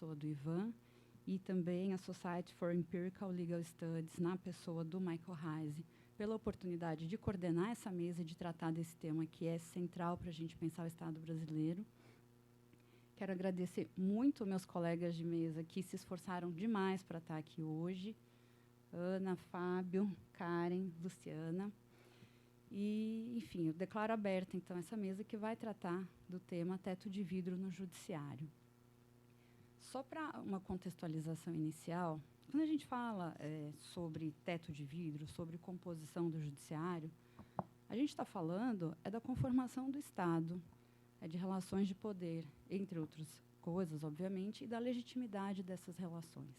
pessoa do Ivan, e também a Society for Empirical Legal Studies, na pessoa do Michael Heise, pela oportunidade de coordenar essa mesa e de tratar desse tema que é central para a gente pensar o Estado brasileiro. Quero agradecer muito meus colegas de mesa que se esforçaram demais para estar aqui hoje. Ana, Fábio, Karen, Luciana. E, enfim, eu declaro aberta, então, essa mesa que vai tratar do tema teto de vidro no judiciário. Só para uma contextualização inicial, quando a gente fala sobre teto de vidro, sobre composição do judiciário, a gente está falando da conformação do Estado, de relações de poder, entre outras coisas, obviamente, e da legitimidade dessas relações.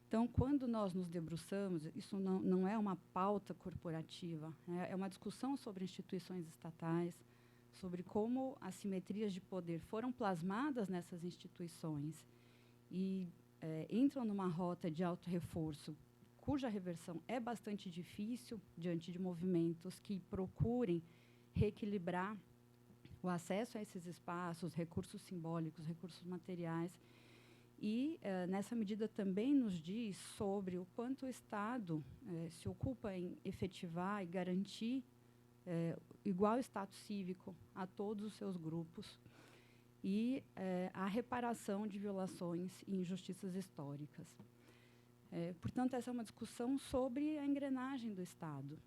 Então, quando nós nos debruçamos, isso não é uma pauta corporativa, é uma discussão sobre instituições estatais, sobre como as simetrias de poder foram plasmadas nessas instituições e entram numa rota de autorreforço, cuja reversão é bastante difícil diante de movimentos que procurem reequilibrar o acesso a esses espaços, recursos simbólicos, recursos materiais. E, nessa medida, também nos diz sobre o quanto o Estado se ocupa em efetivar e garantir igual status cívico a todos os seus grupos e a reparação de violações e injustiças históricas. Portanto, essa é uma discussão sobre a engrenagem do Estado.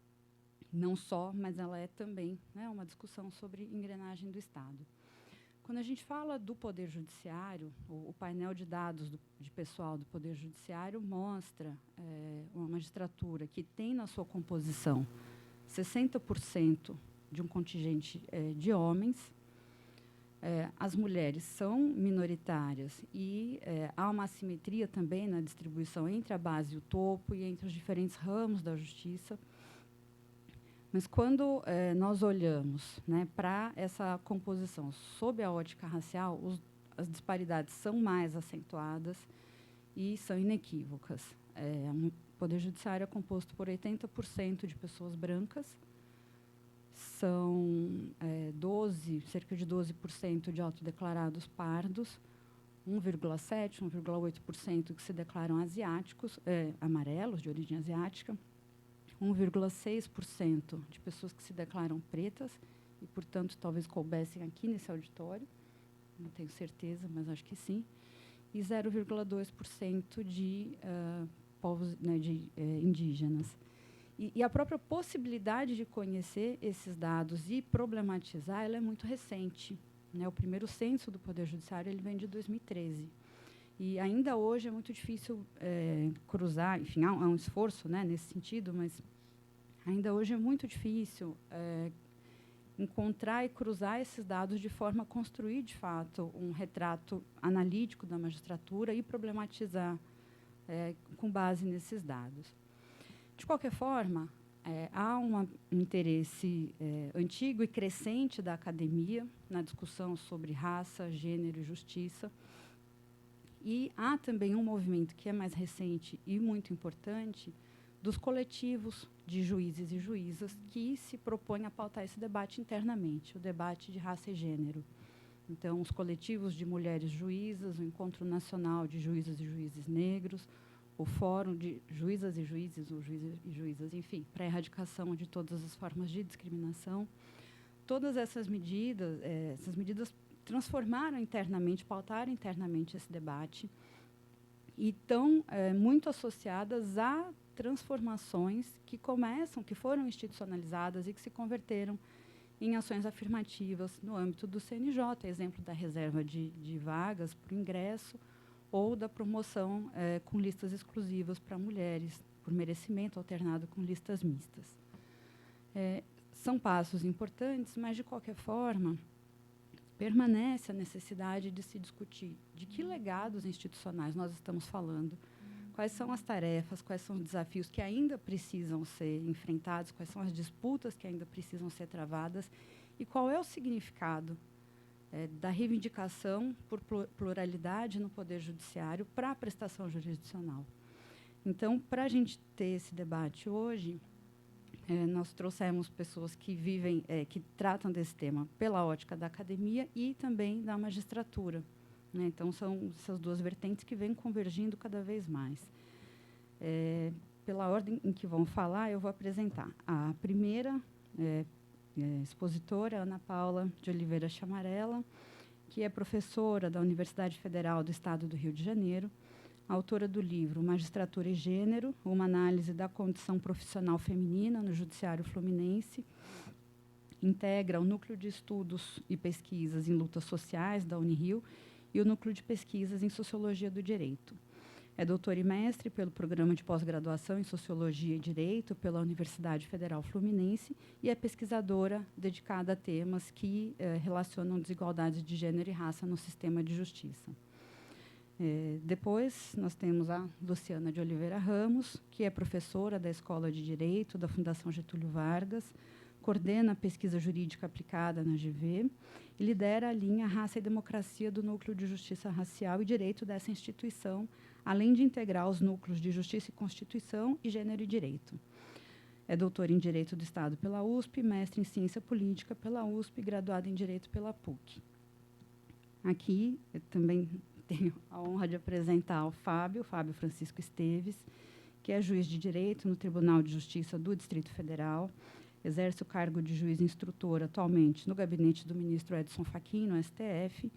Não só, mas ela é também uma discussão sobre engrenagem do Estado. Quando a gente fala do Poder Judiciário, o painel de dados de pessoal do Poder Judiciário mostra uma magistratura que tem na sua composição 60% de um contingente de homens. As mulheres são minoritárias e há uma assimetria também na distribuição entre a base e o topo e entre os diferentes ramos da justiça. Mas, quando nós olhamos para essa composição sob a ótica racial, as disparidades são mais acentuadas e são inequívocas. O Poder Judiciário é composto por 80% de pessoas brancas, são cerca de 12% de autodeclarados pardos, 1,7%, 1,8% que se declaram asiáticos, amarelos, de origem asiática, 1,6% de pessoas que se declaram pretas e, portanto, talvez coubessem aqui nesse auditório, não tenho certeza, mas acho que sim, e 0,2% de povos indígenas. E a própria possibilidade de conhecer esses dados e problematizar, ela é muito recente. O primeiro censo do Poder Judiciário ele vem de 2013. E ainda hoje é muito difícil cruzar, enfim, há um esforço nesse sentido, mas ainda hoje é muito difícil encontrar e cruzar esses dados de forma a construir, de fato, um retrato analítico da magistratura e problematizar com base nesses dados. De qualquer forma, há um interesse antigo e crescente da academia na discussão sobre raça, gênero e justiça. E há também um movimento que é mais recente e muito importante dos coletivos de juízes e juízas que se propõem a pautar esse debate internamente, o debate de raça e gênero. Então, os coletivos de mulheres juízas, o Encontro Nacional de Juízas e Juízes Negros, o Fórum de Juízas e Juízes, ou Juízes e Juízas, enfim, para a erradicação de todas as formas de discriminação. Todas essas medidas transformaram internamente, pautaram internamente esse debate e estão muito associadas a transformações que foram institucionalizadas e que se converteram em ações afirmativas no âmbito do CNJ, exemplo da reserva de vagas para o ingresso ou da promoção com listas exclusivas para mulheres, por merecimento alternado com listas mistas. São passos importantes, mas, de qualquer forma, permanece a necessidade de se discutir de que legados institucionais nós estamos falando, quais são as tarefas, quais são os desafios que ainda precisam ser enfrentados, quais são as disputas que ainda precisam ser travadas e qual é o significado da reivindicação por pluralidade no Poder Judiciário para a prestação jurisdicional. Então, para a gente ter esse debate hoje, nós trouxemos pessoas que que tratam desse tema pela ótica da academia e também da magistratura, né? Então, são essas duas vertentes que vêm convergindo cada vez mais. Pela ordem em que vão falar, eu vou apresentar a primeira expositora, Ana Paula de Oliveira Chamarela, que é professora da Universidade Federal do Estado do Rio de Janeiro, autora do livro Magistratura e Gênero, uma análise da condição profissional feminina no Judiciário Fluminense, integra o Núcleo de Estudos e Pesquisas em Lutas Sociais da Unirio e o Núcleo de Pesquisas em Sociologia do Direito. É doutora e mestre pelo Programa de Pós-Graduação em Sociologia e Direito pela Universidade Federal Fluminense e é pesquisadora dedicada a temas que relacionam desigualdades de gênero e raça no sistema de justiça. Depois, nós temos a Luciana de Oliveira Ramos, que é professora da Escola de Direito da Fundação Getúlio Vargas, coordena a pesquisa jurídica aplicada na GV e lidera a linha Raça e Democracia do Núcleo de Justiça Racial e Direito dessa instituição, além de integrar os núcleos de Justiça e Constituição e Gênero e Direito. É doutora em Direito do Estado pela USP, mestre em Ciência Política pela USP e graduada em Direito pela PUC. Aqui, eu também tenho a honra de apresentar o Fábio Francisco Esteves, que é juiz de Direito no Tribunal de Justiça do Distrito Federal, exerce o cargo de juiz instrutor atualmente no gabinete do ministro Edson Fachin, no STF,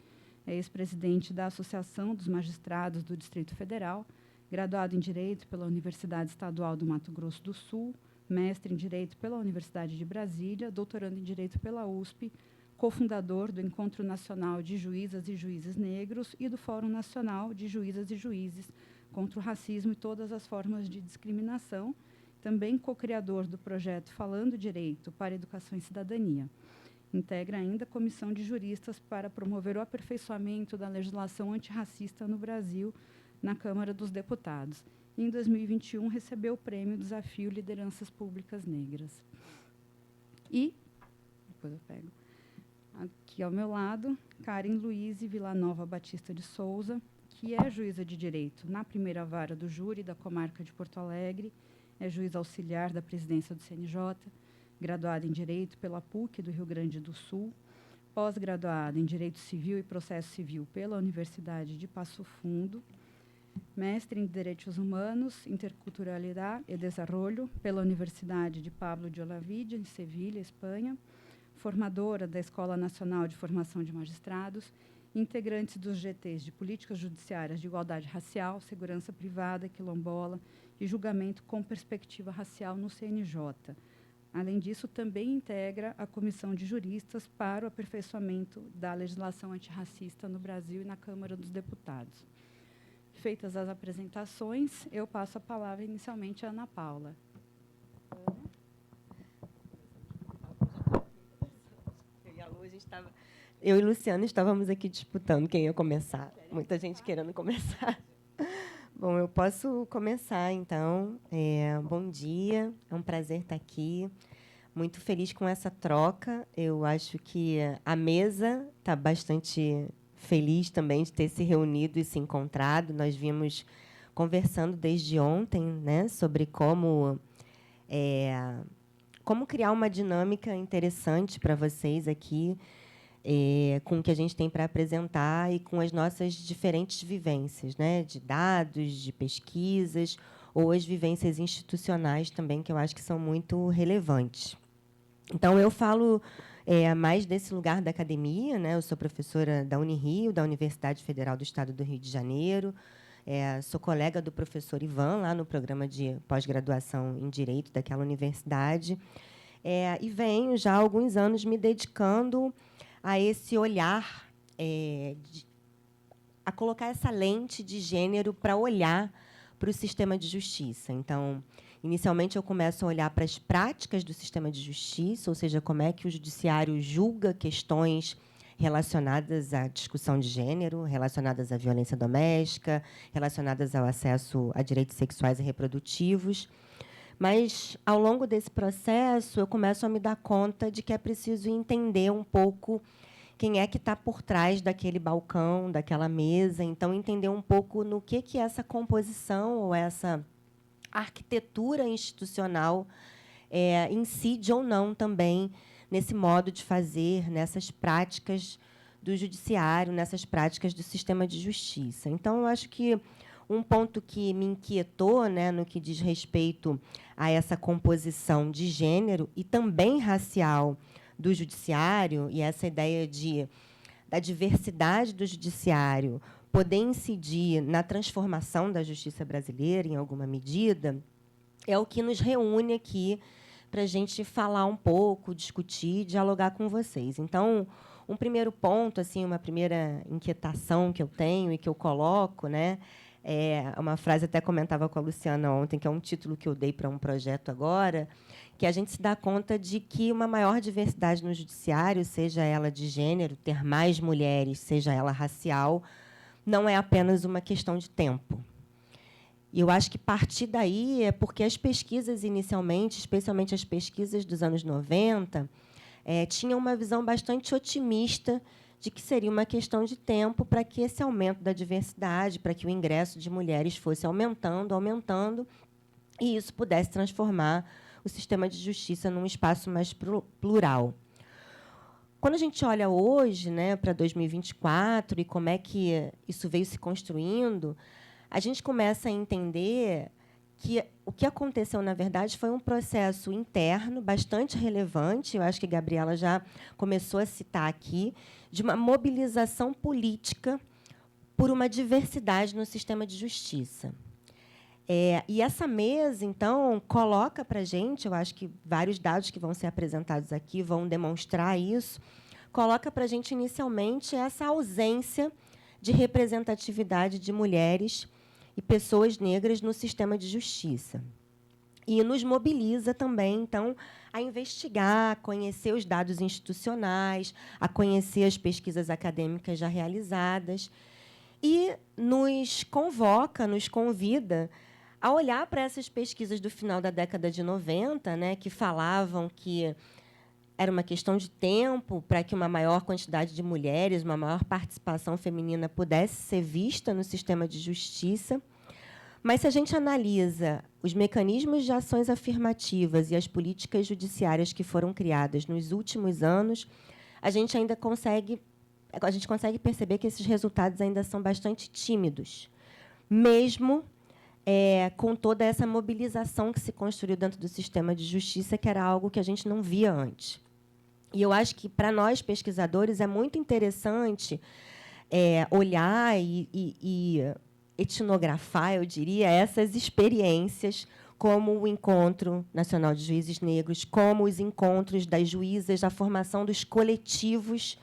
é ex-presidente da Associação dos Magistrados do Distrito Federal, graduado em Direito pela Universidade Estadual do Mato Grosso do Sul, mestre em Direito pela Universidade de Brasília, doutorando em Direito pela USP, cofundador do Encontro Nacional de Juízas e Juízes Negros e do Fórum Nacional de Juízas e Juízes contra o Racismo e todas as formas de discriminação, também co-criador do projeto Falando Direito para Educação e Cidadania. Integra ainda a Comissão de Juristas para promover o aperfeiçoamento da legislação antirracista no Brasil, na Câmara dos Deputados. E, em 2021, recebeu o prêmio Desafio Lideranças Públicas Negras. E, depois eu pego, aqui ao meu lado, Karen Luize Villanova Batista de Souza, que é juíza de Direito na primeira vara do júri da comarca de Porto Alegre, é juiz auxiliar da presidência do CNJ, graduada em Direito pela PUC do Rio Grande do Sul, pós-graduada em Direito Civil e Processo Civil pela Universidade de Passo Fundo, mestre em Direitos Humanos, Interculturalidade e Desarrollo pela Universidade de Pablo de Olavide, em Sevilha, Espanha, formadora da Escola Nacional de Formação de Magistrados, integrantes dos GTs de Políticas Judiciárias de Igualdade Racial, Segurança Privada, Quilombola e Julgamento com Perspectiva Racial no CNJ. Além disso, também integra a Comissão de Juristas para o aperfeiçoamento da legislação antirracista no Brasil e na Câmara dos Deputados. Feitas as apresentações, eu passo a palavra inicialmente à Ana Paula. Eu e Luciana estávamos aqui disputando quem ia começar. Muita gente querendo começar. Bom, eu posso começar, então. Bom dia, é um prazer estar aqui. Muito feliz com essa troca. Eu acho que a mesa está bastante feliz também de ter se reunido e se encontrado. Nós vimos conversando desde ontem, né, sobre como criar uma dinâmica interessante para vocês aqui, com o que a gente tem para apresentar e com as nossas diferentes vivências, né, de dados, de pesquisas, ou as vivências institucionais também, que eu acho que são muito relevantes. Então, eu falo mais desse lugar da academia, né? Eu sou professora da Unirio, da Universidade Federal do Estado do Rio de Janeiro, sou colega do professor Ivan, lá no programa de pós-graduação em Direito daquela universidade, e venho já há alguns anos me dedicando a esse olhar, a colocar essa lente de gênero para olhar para o sistema de justiça. Então, inicialmente, eu começo a olhar para as práticas do sistema de justiça, ou seja, como é que o judiciário julga questões relacionadas à discussão de gênero, relacionadas à violência doméstica, relacionadas ao acesso a direitos sexuais e reprodutivos. Mas, ao longo desse processo, eu começo a me dar conta de que é preciso entender um pouco quem é que está por trás daquele balcão, daquela mesa. Então, entender um pouco no que essa composição ou essa arquitetura institucional incide ou não também nesse modo de fazer, nessas práticas do judiciário nessas práticas do sistema de justiça. Então, eu acho que um ponto que me inquietou, né, no que diz respeito a essa composição de gênero e também racial do judiciário, e essa ideia da diversidade do judiciário poder incidir na transformação da justiça brasileira, em alguma medida, é o que nos reúne aqui para a gente falar um pouco, discutir, dialogar com vocês. Então, um primeiro ponto, assim, uma primeira inquietação que eu tenho e que eu coloco, né, é uma frase, até comentava com a Luciana ontem, que é um título que eu dei para um projeto agora, que a gente se dá conta de que uma maior diversidade no judiciário, seja ela de gênero, ter mais mulheres, seja ela racial, não é apenas uma questão de tempo. E eu acho que partir daí é porque as pesquisas, inicialmente, especialmente as pesquisas dos anos 90, tinham uma visão bastante otimista de que seria uma questão de tempo para que esse aumento da diversidade, para que o ingresso de mulheres fosse aumentando, e isso pudesse transformar o sistema de justiça num espaço mais plural. Quando a gente olha hoje, né, para 2024 e como é que isso veio se construindo, a gente começa a entender que o que aconteceu, na verdade, foi um processo interno bastante relevante, eu acho que a Gabriela já começou a citar aqui, de uma mobilização política por uma diversidade no sistema de justiça. E essa mesa, então, coloca para a gente, eu acho que vários dados que vão ser apresentados aqui vão demonstrar isso, coloca para a gente, inicialmente, essa ausência de representatividade de mulheres e pessoas negras no sistema de justiça. E nos mobiliza também, então, a investigar, a conhecer os dados institucionais, a conhecer as pesquisas acadêmicas já realizadas, e nos convoca, nos convida a olhar para essas pesquisas do final da década de 90, né, que falavam que era uma questão de tempo para que uma maior quantidade de mulheres, uma maior participação feminina pudesse ser vista no sistema de justiça. Mas, se a gente analisa os mecanismos de ações afirmativas e as políticas judiciárias que foram criadas nos últimos anos, a gente consegue perceber que esses resultados ainda são bastante tímidos, mesmo com toda essa mobilização que se construiu dentro do sistema de justiça, que era algo que a gente não via antes. E eu acho que, para nós, pesquisadores, é muito interessante olhar e etnografar, eu diria, essas experiências, como o Encontro Nacional de Juízes Negros, como os encontros das juízas, a formação dos coletivos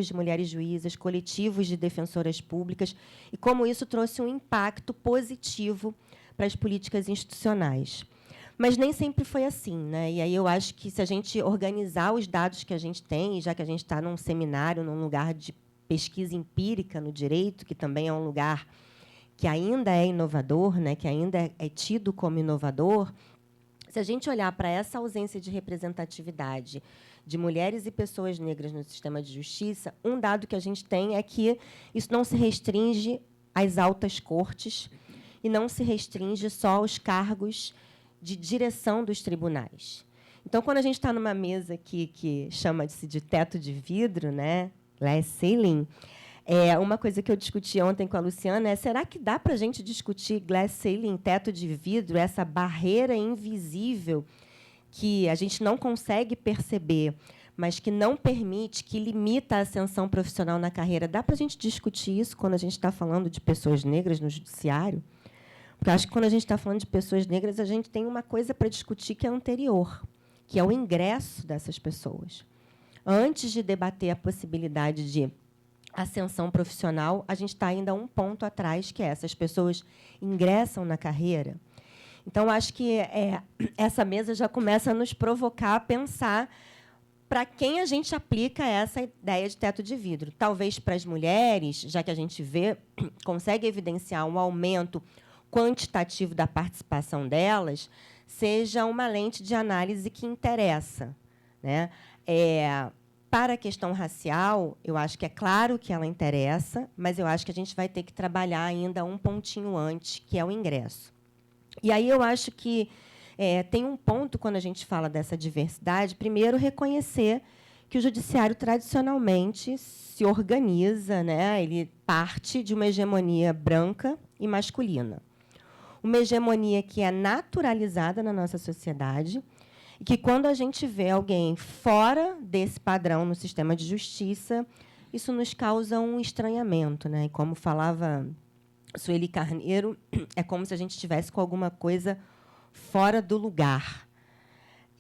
de mulheres juízas, coletivos de defensoras públicas, e como isso trouxe um impacto positivo para as políticas institucionais. Mas nem sempre foi assim, né? E aí eu acho que, se a gente organizar os dados que a gente tem, já que a gente está num seminário, num lugar de pesquisa empírica no direito, que também é um lugar que ainda é inovador, né, que ainda é tido como inovador, se a gente olhar para essa ausência de representatividade de mulheres e pessoas negras no sistema de justiça, um dado que a gente tem é que isso não se restringe às altas cortes e não se restringe só aos cargos de direção dos tribunais. Então, quando a gente está numa mesa que chama-se de teto de vidro, né, glass ceiling, uma coisa que eu discuti ontem com a Luciana é: será que dá para a gente discutir glass ceiling, teto de vidro, essa barreira invisível que a gente não consegue perceber, mas que não permite, que limita a ascensão profissional na carreira? Dá para a gente discutir isso quando a gente está falando de pessoas negras no judiciário? Porque acho que, quando a gente está falando de pessoas negras, a gente tem uma coisa para discutir que é anterior, que é o ingresso dessas pessoas. Antes de debater a possibilidade de ascensão profissional, a gente está ainda um ponto atrás, que é: essas pessoas ingressam na carreira. Então, acho que essa mesa já começa a nos provocar a pensar para quem a gente aplica essa ideia de teto de vidro. Talvez para as mulheres, já que a gente consegue evidenciar um aumento quantitativo da participação delas, seja uma lente de análise que interessa, né? Para a questão racial, eu acho que é claro que ela interessa, mas eu acho que a gente vai ter que trabalhar ainda um pontinho antes, que é o ingresso. E aí eu acho que tem um ponto, quando a gente fala dessa diversidade: primeiro, reconhecer que o judiciário tradicionalmente se organiza, né? Ele parte de uma hegemonia branca e masculina. Uma hegemonia que é naturalizada na nossa sociedade e que, quando a gente vê alguém fora desse padrão no sistema de justiça, isso nos causa um estranhamento, né? E como falava Sueli Carneiro, é como se a gente estivesse com alguma coisa fora do lugar.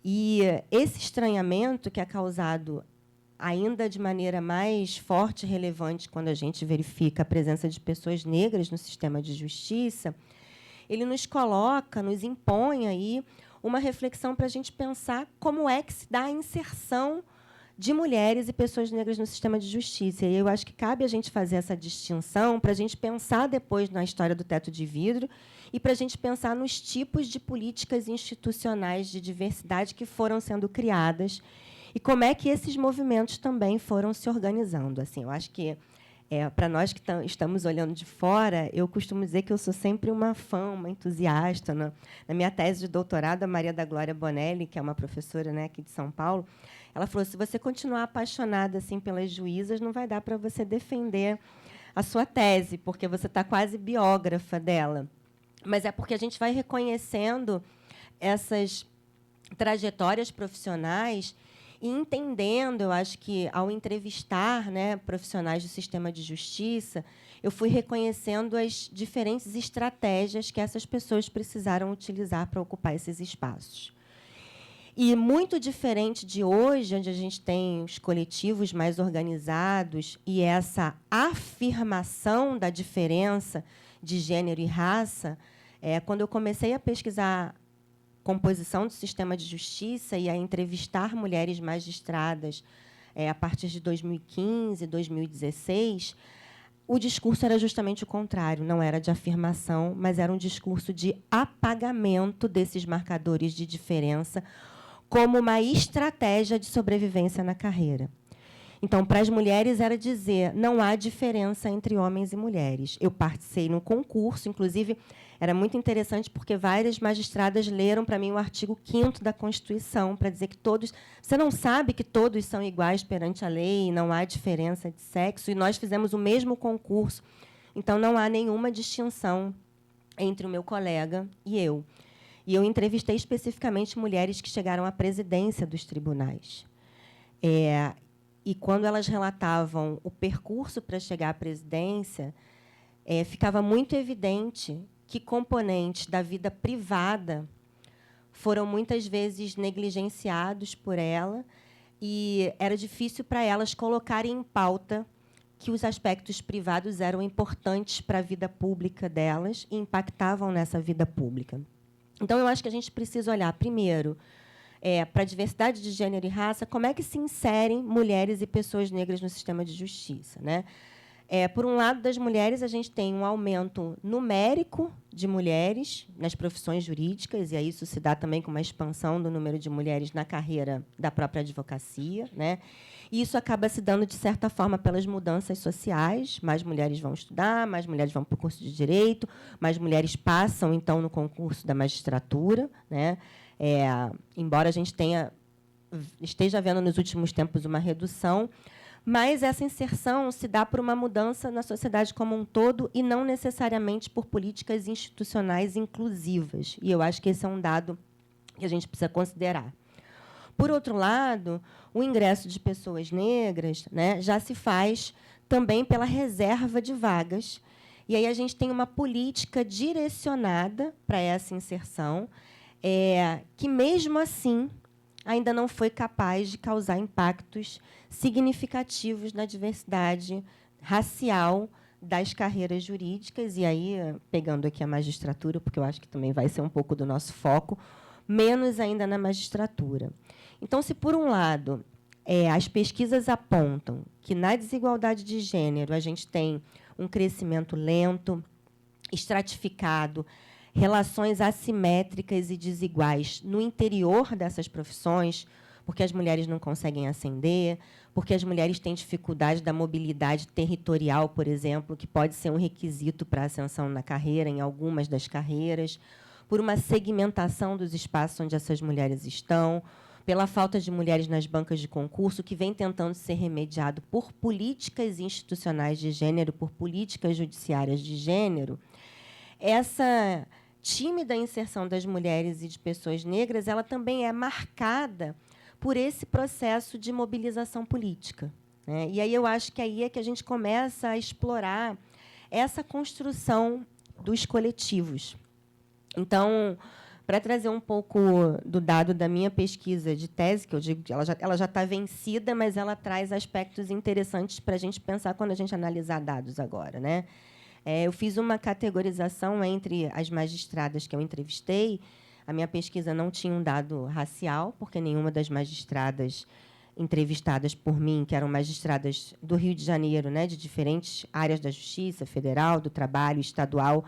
E esse estranhamento, que é causado ainda de maneira mais forte e relevante quando a gente verifica a presença de pessoas negras no sistema de justiça, ele nos coloca, nos impõe aí uma reflexão para a gente pensar como é que se dá a inserção de mulheres e pessoas negras no sistema de justiça. E eu acho que cabe a gente fazer essa distinção para a gente pensar depois na história do teto de vidro e para a gente pensar nos tipos de políticas institucionais de diversidade que foram sendo criadas e como é que esses movimentos também foram se organizando. Assim, eu acho que, para nós que estamos olhando de fora, eu costumo dizer que eu sou sempre uma fã, uma entusiasta. Na minha tese de doutorado, a Maria da Glória Bonelli, que é uma professora, né, aqui de São Paulo, ela falou: se você continuar apaixonada assim pelas juízas, não vai dar para você defender a sua tese, porque você está quase biógrafa dela. Mas é porque a gente vai reconhecendo essas trajetórias profissionais e entendendo, eu acho que, ao entrevistar, né, profissionais do sistema de justiça, eu fui reconhecendo as diferentes estratégias que essas pessoas precisaram utilizar para ocupar esses espaços. E, muito diferente de hoje, onde a gente tem os coletivos mais organizados e essa afirmação da diferença de gênero e raça, quando eu comecei a pesquisar composição do sistema de justiça e a entrevistar mulheres magistradas a partir de 2015, 2016, o discurso era justamente o contrário, não era de afirmação, mas era um discurso de apagamento desses marcadores de diferença como uma estratégia de sobrevivência na carreira. Então, para as mulheres, era dizer: não há diferença entre homens e mulheres. Eu participei no concurso, inclusive, era muito interessante, porque várias magistradas leram para mim o artigo 5º da Constituição, para dizer que todos... Você não sabe que todos são iguais perante a lei, não há diferença de sexo, e nós fizemos o mesmo concurso. Então, não há nenhuma distinção entre o meu colega e eu. E eu entrevistei especificamente mulheres que chegaram à presidência dos tribunais. E, quando elas relatavam o percurso para chegar à presidência, ficava muito evidente que componentes da vida privada foram muitas vezes negligenciados por ela e era difícil para elas colocarem em pauta que os aspectos privados eram importantes para a vida pública delas e impactavam nessa vida pública. Então, eu acho que a gente precisa olhar, primeiro, para a diversidade de gênero e raça, como é que se inserem mulheres e pessoas negras no sistema de justiça, né? Por um lado, das mulheres, a gente tem um aumento numérico de mulheres nas profissões jurídicas, e aí isso se dá também com uma expansão do número de mulheres na carreira da própria advocacia, né? E isso acaba se dando, de certa forma, pelas mudanças sociais. Mais mulheres vão estudar, mais mulheres vão para o curso de direito, mais mulheres passam, então, no concurso da magistratura, né? Embora a gente esteja vendo, nos últimos tempos, uma redução, mas essa inserção se dá por uma mudança na sociedade como um todo e não necessariamente por políticas institucionais inclusivas. E eu acho que esse é um dado que a gente precisa considerar. Por outro lado, o ingresso de pessoas negras, né, já se faz também pela reserva de vagas. E aí a gente tem uma política direcionada para essa inserção, que, mesmo assim, ainda não foi capaz de causar impactos significativos na diversidade racial das carreiras jurídicas. E aí, pegando aqui a magistratura, porque eu acho que também vai ser um pouco do nosso foco, menos ainda na magistratura. Então, se, por um lado, as pesquisas apontam que, na desigualdade de gênero, a gente tem um crescimento lento, estratificado, relações assimétricas e desiguais no interior dessas profissões, porque as mulheres não conseguem ascender, porque as mulheres têm dificuldade da mobilidade territorial, por exemplo, que pode ser um requisito para a ascensão na carreira, em algumas das carreiras, por uma segmentação dos espaços onde essas mulheres estão, pela falta de mulheres nas bancas de concurso, que vem tentando ser remediado por políticas institucionais de gênero, por políticas judiciárias de gênero, essa tímida inserção das mulheres e de pessoas negras, ela também é marcada por esse processo de mobilização política, né? E aí eu acho que aí é que a gente começa a explorar essa construção dos coletivos. Então, para trazer um pouco do dado da minha pesquisa de tese, que eu digo que ela já está vencida, mas ela traz aspectos interessantes para a gente pensar quando a gente analisar dados agora, né? Eu fiz uma categorização entre as magistradas que eu entrevistei. A minha pesquisa não tinha um dado racial, porque nenhuma das magistradas entrevistadas por mim, que eram magistradas do Rio de Janeiro, né, de diferentes áreas da justiça, federal, do trabalho, estadual,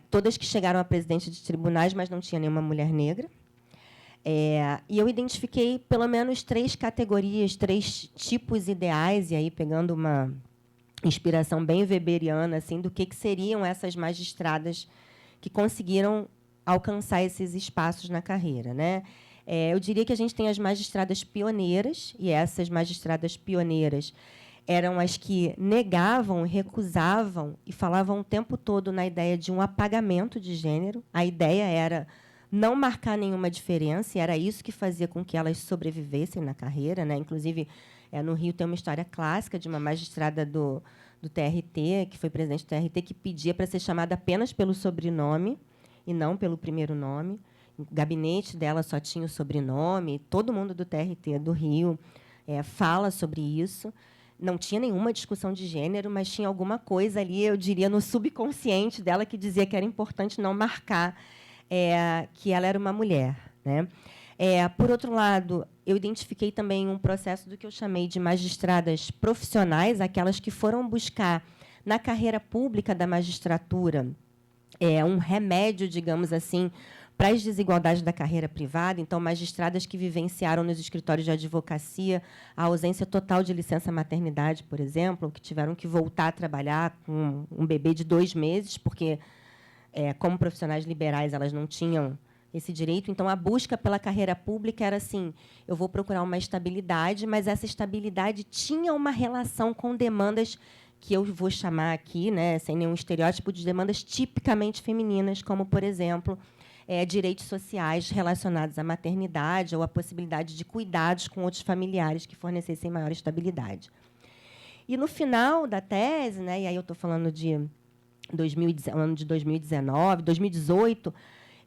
todas que chegaram a presidente de tribunais, mas não tinha nenhuma mulher negra. E eu identifiquei pelo menos 3 categorias, 3 tipos ideais, e aí pegando uma inspiração bem weberiana, assim, do que seriam essas magistradas que conseguiram alcançar esses espaços na carreira, né? Eu diria que a gente tem as magistradas pioneiras, e essas magistradas pioneiras eram as que negavam, recusavam e falavam o tempo todo na ideia de um apagamento de gênero. A ideia era não marcar nenhuma diferença, e era isso que fazia com que elas sobrevivessem na carreira, né? Inclusive, no Rio tem uma história clássica de uma magistrada do TRT, que foi presidente do TRT, que pedia para ser chamada apenas pelo sobrenome e não pelo primeiro nome. O gabinete dela só tinha o sobrenome. Todo mundo do TRT do Rio fala sobre isso. Não tinha nenhuma discussão de gênero, mas tinha alguma coisa ali, eu diria, no subconsciente dela que dizia que era importante não marcar que ela era uma mulher, né? Por outro lado, eu identifiquei também um processo do que eu chamei de magistradas profissionais, aquelas que foram buscar, na carreira pública da magistratura, um remédio, digamos assim, para as desigualdades da carreira privada. Então, magistradas que vivenciaram nos escritórios de advocacia a ausência total de licença maternidade, por exemplo, que tiveram que voltar a trabalhar com um bebê de 2 meses, porque, como profissionais liberais, elas não tinham esse direito. Então, a busca pela carreira pública era assim: eu vou procurar uma estabilidade, mas essa estabilidade tinha uma relação com demandas que eu vou chamar aqui, né, sem nenhum estereótipo, de demandas tipicamente femininas, como, por exemplo, direitos sociais relacionados à maternidade ou à possibilidade de cuidados com outros familiares que fornecessem maior estabilidade. E, no final da tese, né, e aí eu estou falando de ano de 2019, 2018,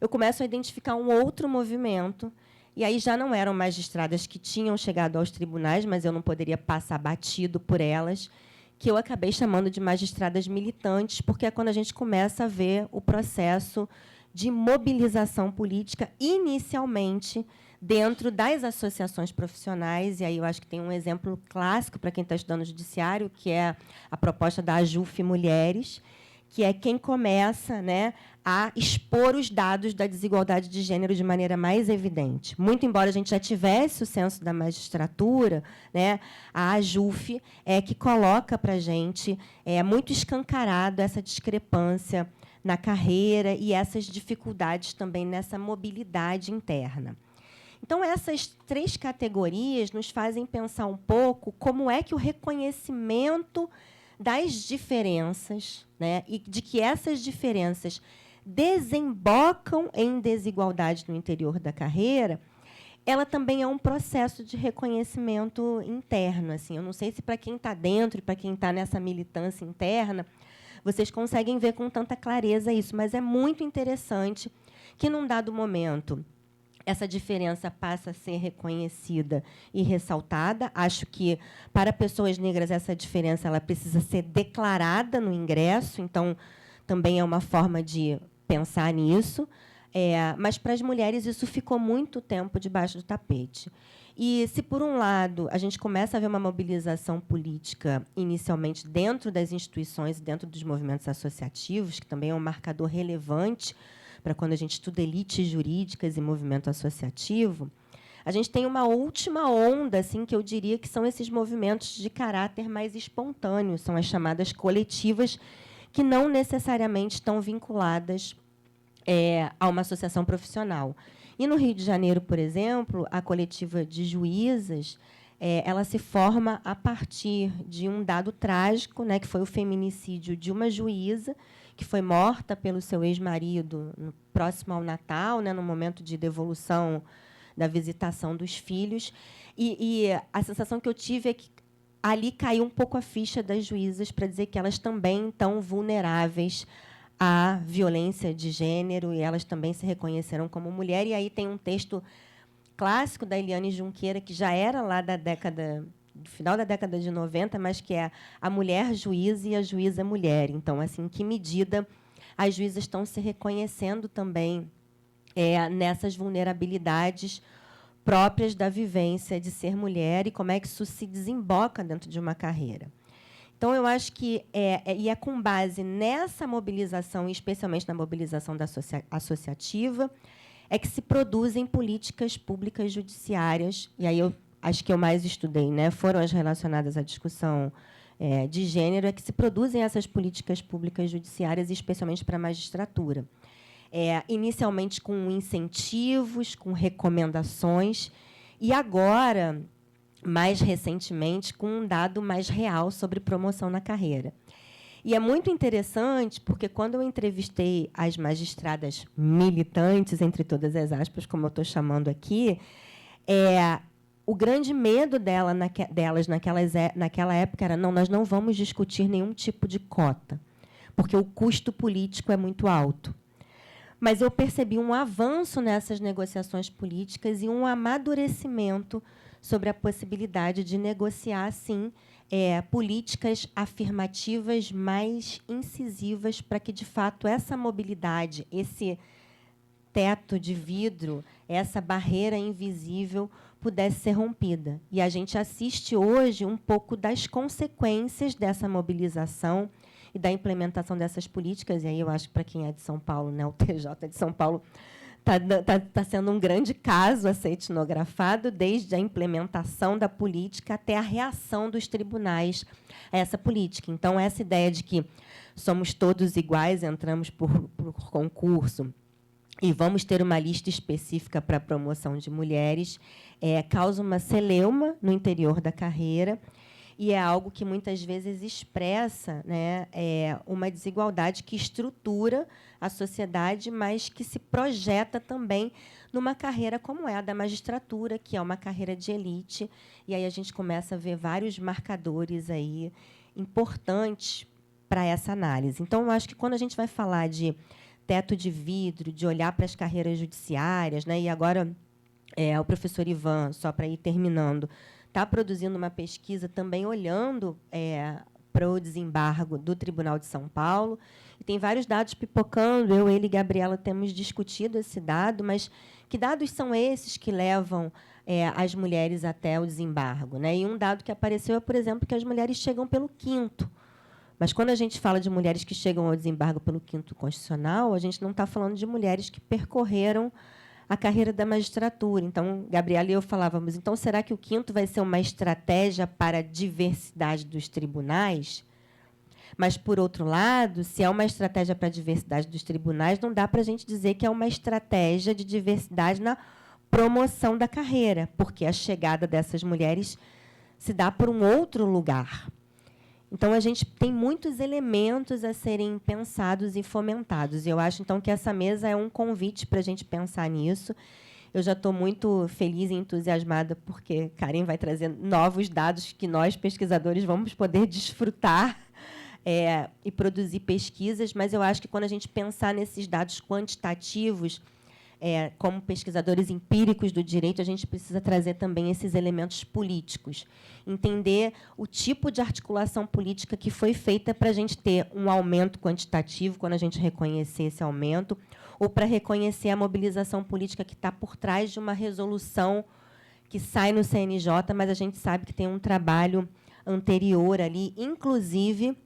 eu começo a identificar um outro movimento, e aí já não eram magistradas que tinham chegado aos tribunais, mas eu não poderia passar batido por elas, que eu acabei chamando de magistradas militantes, porque é quando a gente começa a ver o processo de mobilização política, inicialmente, dentro das associações profissionais. E aí eu acho que tem um exemplo clássico para quem está estudando judiciário, que é a proposta da AJUF Mulheres, que é quem começa, né, a expor os dados da desigualdade de gênero de maneira mais evidente. Muito embora a gente já tivesse o censo da magistratura, né, a AJUF é que coloca para a gente muito escancarado essa discrepância na carreira e essas dificuldades também nessa mobilidade interna. Então, essas 3 categorias nos fazem pensar um pouco como é que o reconhecimento das diferenças, né, e de que essas diferenças desembocam em desigualdade no interior da carreira, ela também é um processo de reconhecimento interno. Assim, eu não sei se para quem está dentro e para quem está nessa militância interna, vocês conseguem ver com tanta clareza isso, mas é muito interessante que, num dado momento, essa diferença passa a ser reconhecida e ressaltada. Acho que, para pessoas negras, essa diferença ela precisa ser declarada no ingresso, então, também é uma forma de pensar nisso. Mas, para as mulheres, isso ficou muito tempo debaixo do tapete. E, se, por um lado, a gente começa a ver uma mobilização política, inicialmente, dentro das instituições e dentro dos movimentos associativos, que também é um marcador relevante para quando a gente estuda elites jurídicas e movimento associativo, a gente tem uma última onda, assim, que eu diria que são esses movimentos de caráter mais espontâneo, são as chamadas coletivas, que não necessariamente estão vinculadas a uma associação profissional. E no Rio de Janeiro, por exemplo, a coletiva de juízas, ela se forma a partir de um dado trágico, né, que foi o feminicídio de uma juíza, que foi morta pelo seu ex-marido próximo ao Natal, né, no momento de devolução da visitação dos filhos. E a sensação que eu tive é que ali caiu um pouco a ficha das juízas para dizer que elas também estão vulneráveis à violência de gênero, e elas também se reconheceram como mulher. E aí tem um texto clássico da Eliane Junqueira, que já era lá do final da década de 90, mas que é a mulher juíza e a juíza mulher. Então, assim, em que medida as juízas estão se reconhecendo também nessas vulnerabilidades próprias da vivência de ser mulher e como é que isso se desemboca dentro de uma carreira. Então, eu acho que é com base nessa mobilização, especialmente na mobilização associativa, é que se produzem políticas públicas judiciárias, e aí as que eu mais estudei, né, foram as relacionadas à discussão de gênero, é que se produzem essas políticas públicas judiciárias, especialmente para a magistratura. Inicialmente com incentivos, com recomendações, e agora, mais recentemente, com um dado mais real sobre promoção na carreira. E é muito interessante, porque quando eu entrevistei as magistradas militantes, entre todas as aspas, como eu estou chamando aqui, o grande medo delas naquela época era: não, nós não vamos discutir nenhum tipo de cota, porque o custo político é muito alto. Mas eu percebi um avanço nessas negociações políticas e um amadurecimento sobre a possibilidade de negociar, sim, políticas afirmativas mais incisivas para que, de fato, essa mobilidade, esse teto de vidro, essa barreira invisível pudesse ser rompida. E a gente assiste hoje um pouco das consequências dessa mobilização e da implementação dessas políticas. E aí eu acho que, para quem é de São Paulo, né, o TJ de São Paulo está sendo um grande caso a ser etnografado, desde a implementação da política até a reação dos tribunais a essa política. Então, essa ideia de que somos todos iguais, entramos por concurso e vamos ter uma lista específica para a promoção de mulheres, causa uma celeuma no interior da carreira, e é algo que muitas vezes expressa, né, uma desigualdade que estrutura a sociedade, mas que se projeta também numa carreira como é a da magistratura, que é uma carreira de elite. E aí a gente começa a ver vários marcadores aí importantes para essa análise. Então, eu acho que quando a gente vai falar de teto de vidro, de olhar para as carreiras judiciárias, né, e agora o professor Ivan, só para ir terminando, está produzindo uma pesquisa também olhando para o desembargo do Tribunal de São Paulo. E tem vários dados pipocando. Ele e Gabriela temos discutido esse dado, mas que dados são esses que levam as mulheres até o desembargo, né? E um dado que apareceu é, por exemplo, que as mulheres chegam pelo quinto. Mas, quando a gente fala de mulheres que chegam ao desembargo pelo quinto constitucional, a gente não está falando de mulheres que percorreram a carreira da magistratura. Então, Gabriela e eu falávamos, então, será que o quinto vai ser uma estratégia para a diversidade dos tribunais? Mas, por outro lado, se é uma estratégia para a diversidade dos tribunais, não dá para a gente dizer que é uma estratégia de diversidade na promoção da carreira, porque a chegada dessas mulheres se dá por um outro lugar. Então, a gente tem muitos elementos a serem pensados e fomentados. E eu acho, então, que essa mesa é um convite para a gente pensar nisso. Eu já estou muito feliz e entusiasmada, porque Karen vai trazer novos dados que nós, pesquisadores, vamos poder desfrutar e produzir pesquisas. Mas eu acho que, quando a gente pensar nesses dados quantitativos, como pesquisadores empíricos do direito, a gente precisa trazer também esses elementos políticos, entender o tipo de articulação política que foi feita para a gente ter um aumento quantitativo, quando a gente reconhecer esse aumento, ou para reconhecer a mobilização política que está por trás de uma resolução que sai no CNJ, mas a gente sabe que tem um trabalho anterior ali. Inclusive,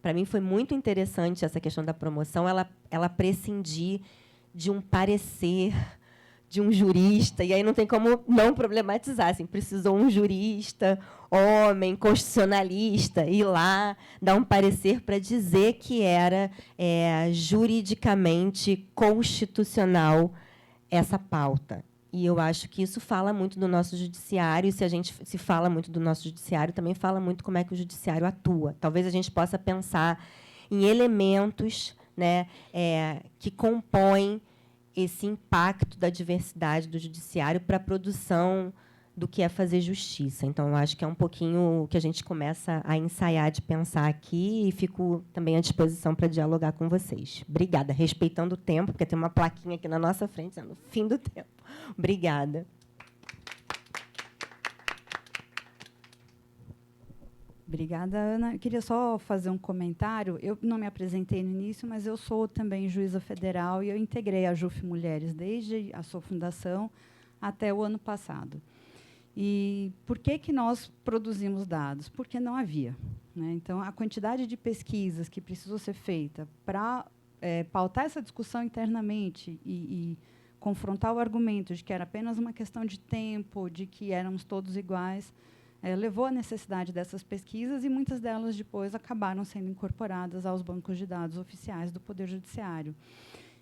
para mim foi muito interessante essa questão da promoção, ela prescindir de um parecer de um jurista, e aí não tem como não problematizar. Assim, precisou um jurista, homem, constitucionalista, ir lá, dar um parecer para dizer que era juridicamente constitucional essa pauta. E eu acho que isso fala muito do nosso judiciário, e se a gente se fala muito do nosso judiciário, também fala muito como é que o judiciário atua. Talvez a gente possa pensar em elementos, né, que compõem esse impacto da diversidade do judiciário para a produção do que é fazer justiça. Então, eu acho que é um pouquinho o que a gente começa a ensaiar de pensar aqui, e fico também à disposição para dialogar com vocês. Obrigada. Respeitando o tempo, porque tem uma plaquinha aqui na nossa frente, no fim do tempo. Obrigada. Obrigada, Ana. Eu queria só fazer um comentário. Eu não me apresentei no início, mas eu sou também juíza federal e eu integrei a JUF Mulheres desde a sua fundação até o ano passado. E por que nós produzimos dados? Porque não havia, né? Então, a quantidade de pesquisas que precisou ser feita para pautar essa discussão internamente e confrontar o argumento de que era apenas uma questão de tempo, de que éramos todos iguais, levou à necessidade dessas pesquisas, e muitas delas depois acabaram sendo incorporadas aos bancos de dados oficiais do Poder Judiciário.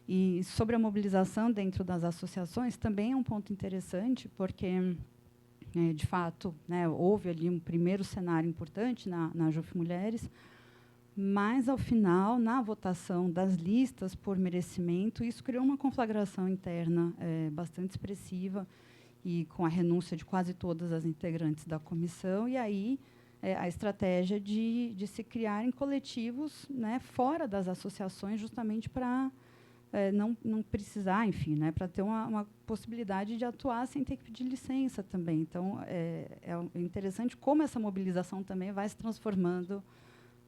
E sobre a mobilização dentro das associações, também é um ponto interessante, porque, de fato, né, houve ali um primeiro cenário importante na JUF Mulheres, mas, ao final, na votação das listas por merecimento, isso criou uma conflagração interna bastante expressiva, e com a renúncia de quase todas as integrantes da comissão, e aí a estratégia de se criarem coletivos, né, fora das associações, justamente para não precisar, enfim, né, para ter uma possibilidade de atuar sem ter que pedir licença também. Então, é interessante como essa mobilização também vai se transformando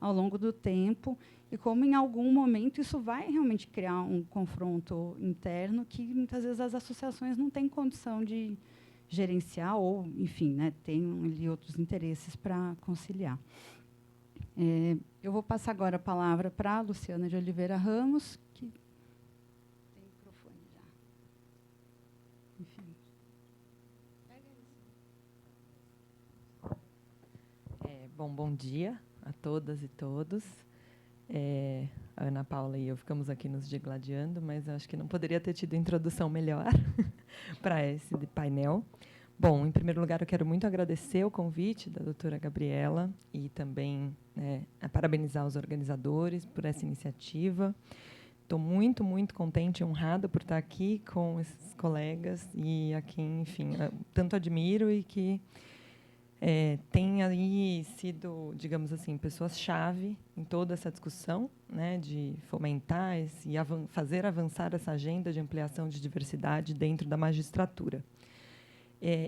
ao longo do tempo, e como, em algum momento, isso vai realmente criar um confronto interno que, muitas vezes, as associações não têm condição de gerenciar, ou, enfim, né, têm ali outros interesses para conciliar. Eu vou passar agora a palavra para a Luciana de Oliveira Ramos, que tem microfone já. Enfim. Bom dia a todas e todos. A Ana Paula e eu ficamos aqui nos digladiando, mas acho que não poderia ter tido introdução melhor para esse painel. Bom, em primeiro lugar, eu quero muito agradecer o convite da doutora Gabriela e também parabenizar os organizadores por essa iniciativa. Estou muito, muito contente e honrada por estar aqui com esses colegas e a quem, enfim, tanto admiro e que tem aí sido, digamos assim, pessoas-chave em toda essa discussão, né, de fomentar e fazer avançar essa agenda de ampliação de diversidade dentro da magistratura.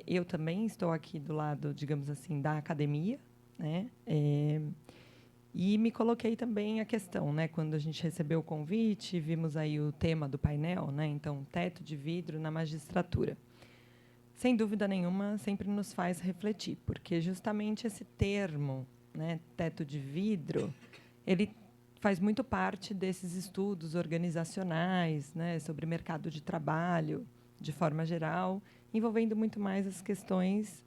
Eu também estou aqui do lado, digamos assim, da academia, né, e me coloquei também a questão, né, quando a gente recebeu o convite, vimos aí o tema do painel, né, então, teto de vidro na magistratura. Sem dúvida nenhuma, sempre nos faz refletir, porque justamente esse termo, né, teto de vidro, ele faz muito parte desses estudos organizacionais, né, sobre mercado de trabalho, de forma geral, envolvendo muito mais as questões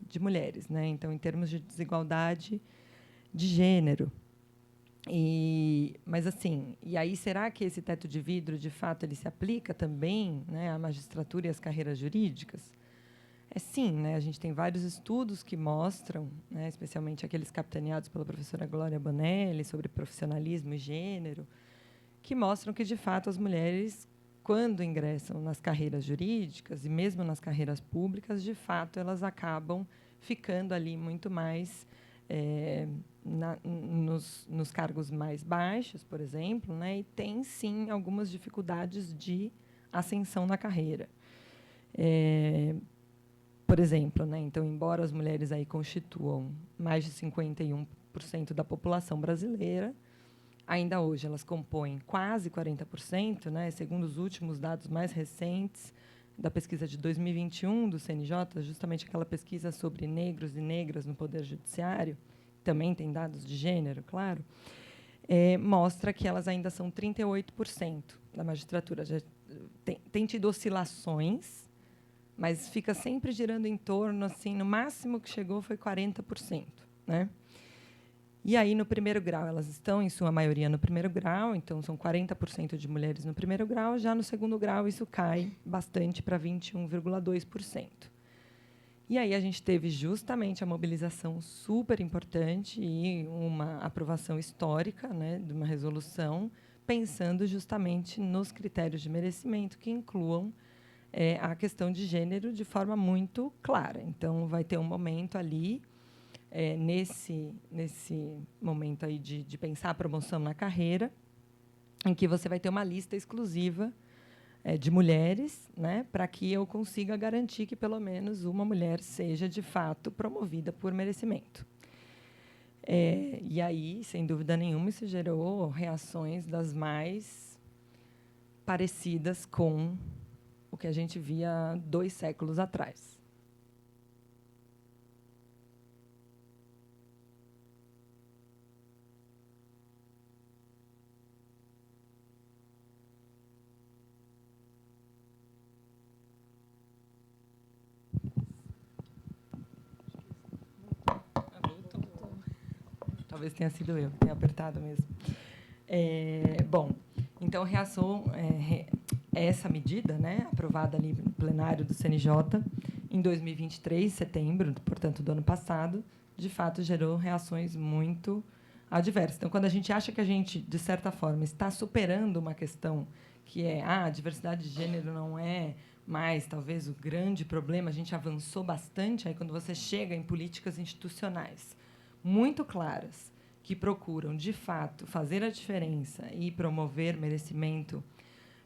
de mulheres, né, então, em termos de desigualdade de gênero. Mas assim, e aí será que esse teto de vidro, de fato, ele se aplica também, né, à magistratura e às carreiras jurídicas? Sim, né, a gente tem vários estudos que mostram, né, especialmente aqueles capitaneados pela professora Glória Bonelli, sobre profissionalismo e gênero, que mostram que, de fato, as mulheres, quando ingressam nas carreiras jurídicas e mesmo nas carreiras públicas, de fato, elas acabam ficando ali muito mais nos cargos mais baixos, por exemplo, né, e tem, sim, algumas dificuldades de ascensão na carreira. Por exemplo, né, então, embora as mulheres aí constituam mais de 51% da população brasileira, ainda hoje elas compõem quase 40%, né, segundo os últimos dados mais recentes da pesquisa de 2021 do CNJ, justamente aquela pesquisa sobre negros e negras no Poder Judiciário, também tem dados de gênero, claro, mostra que elas ainda são 38% da magistratura. Já tem tido oscilações, mas fica sempre girando em torno, assim, no máximo que chegou foi 40%, né? E aí, no primeiro grau, elas estão, em sua maioria, no primeiro grau, então são 40% de mulheres no primeiro grau. Já no segundo grau, isso cai bastante para 21,2%. E aí a gente teve justamente a mobilização super importante e uma aprovação histórica, né, de uma resolução, pensando justamente nos critérios de merecimento que incluam a questão de gênero de forma muito clara. Então, vai ter um momento ali, nesse momento aí de pensar a promoção na carreira, em que você vai ter uma lista exclusiva de mulheres, né, para que eu consiga garantir que pelo menos uma mulher seja de fato promovida por merecimento. E aí, sem dúvida nenhuma, isso gerou reações das mais parecidas com o que a gente via 2 séculos atrás. Talvez tenha sido eu, tenha apertado mesmo. Bom, então, essa medida, né, aprovada ali no plenário do CNJ, em 2023, setembro, portanto, do ano passado, de fato, gerou reações muito adversas. Então, quando a gente acha que a gente, de certa forma, está superando uma questão que a diversidade de gênero não é mais, talvez, o grande problema, a gente avançou bastante, aí, quando você chega em políticas institucionais muito claras, que procuram, de fato, fazer a diferença e promover merecimento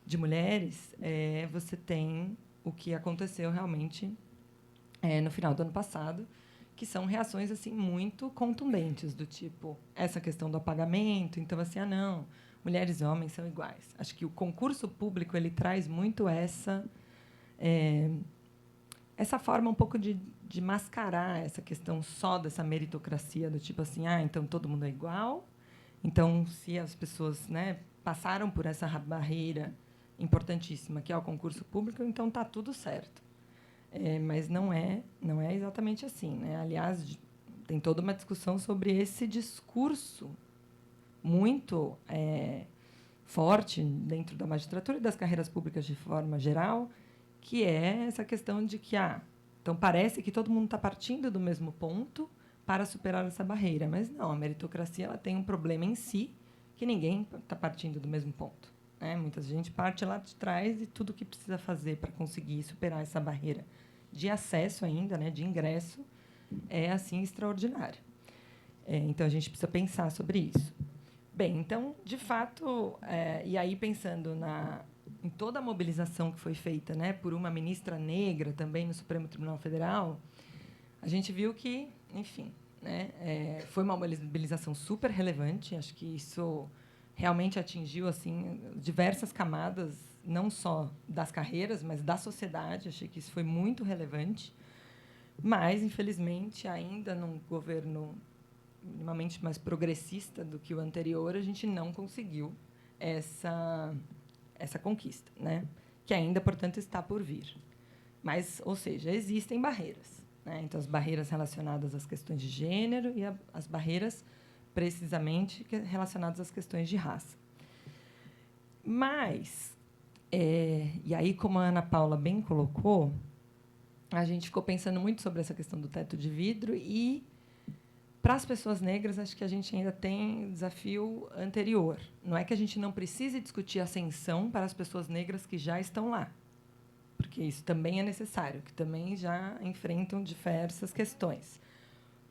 de mulheres, você tem o que aconteceu realmente no final do ano passado, que são reações assim muito contundentes, do tipo, essa questão do apagamento, então, assim, não, mulheres e homens são iguais. Acho que o concurso público ele traz muito essa forma um pouco de mascarar essa questão só dessa meritocracia, do tipo assim, então todo mundo é igual, então se as pessoas, né, passaram por essa barreira importantíssima que é o concurso público, então está tudo certo. Mas não é exatamente assim, né? Aliás, tem toda uma discussão sobre esse discurso muito forte dentro da magistratura e das carreiras públicas de forma geral, que é essa questão de que então parece que todo mundo está partindo do mesmo ponto para superar essa barreira, mas não, a meritocracia ela tem um problema em si que ninguém está partindo do mesmo ponto, né? Muita gente parte lá de trás e tudo o que precisa fazer para conseguir superar essa barreira de acesso ainda, né, de ingresso, é assim extraordinário. Então a gente precisa pensar sobre isso. Bem, então, de fato, e aí pensando em toda a mobilização que foi feita, né, por uma ministra negra também no Supremo Tribunal Federal, a gente viu que, enfim, né, foi uma mobilização super relevante. Acho que isso realmente atingiu assim diversas camadas, não só das carreiras, mas da sociedade. Achei que isso foi muito relevante. Mas, infelizmente, ainda num governo minimamente mais progressista do que o anterior, a gente não conseguiu essa conquista, né? Que ainda, portanto, está por vir. Mas, ou seja, existem barreiras, né? Então, as barreiras relacionadas às questões de gênero e as barreiras, precisamente, relacionadas às questões de raça. Mas, e aí, como a Ana Paula bem colocou, a gente ficou pensando muito sobre essa questão do teto de vidro e, para as pessoas negras, acho que a gente ainda tem desafio anterior. Não é que a gente não precise discutir ascensão para as pessoas negras que já estão lá, porque isso também é necessário, que também já enfrentam diversas questões.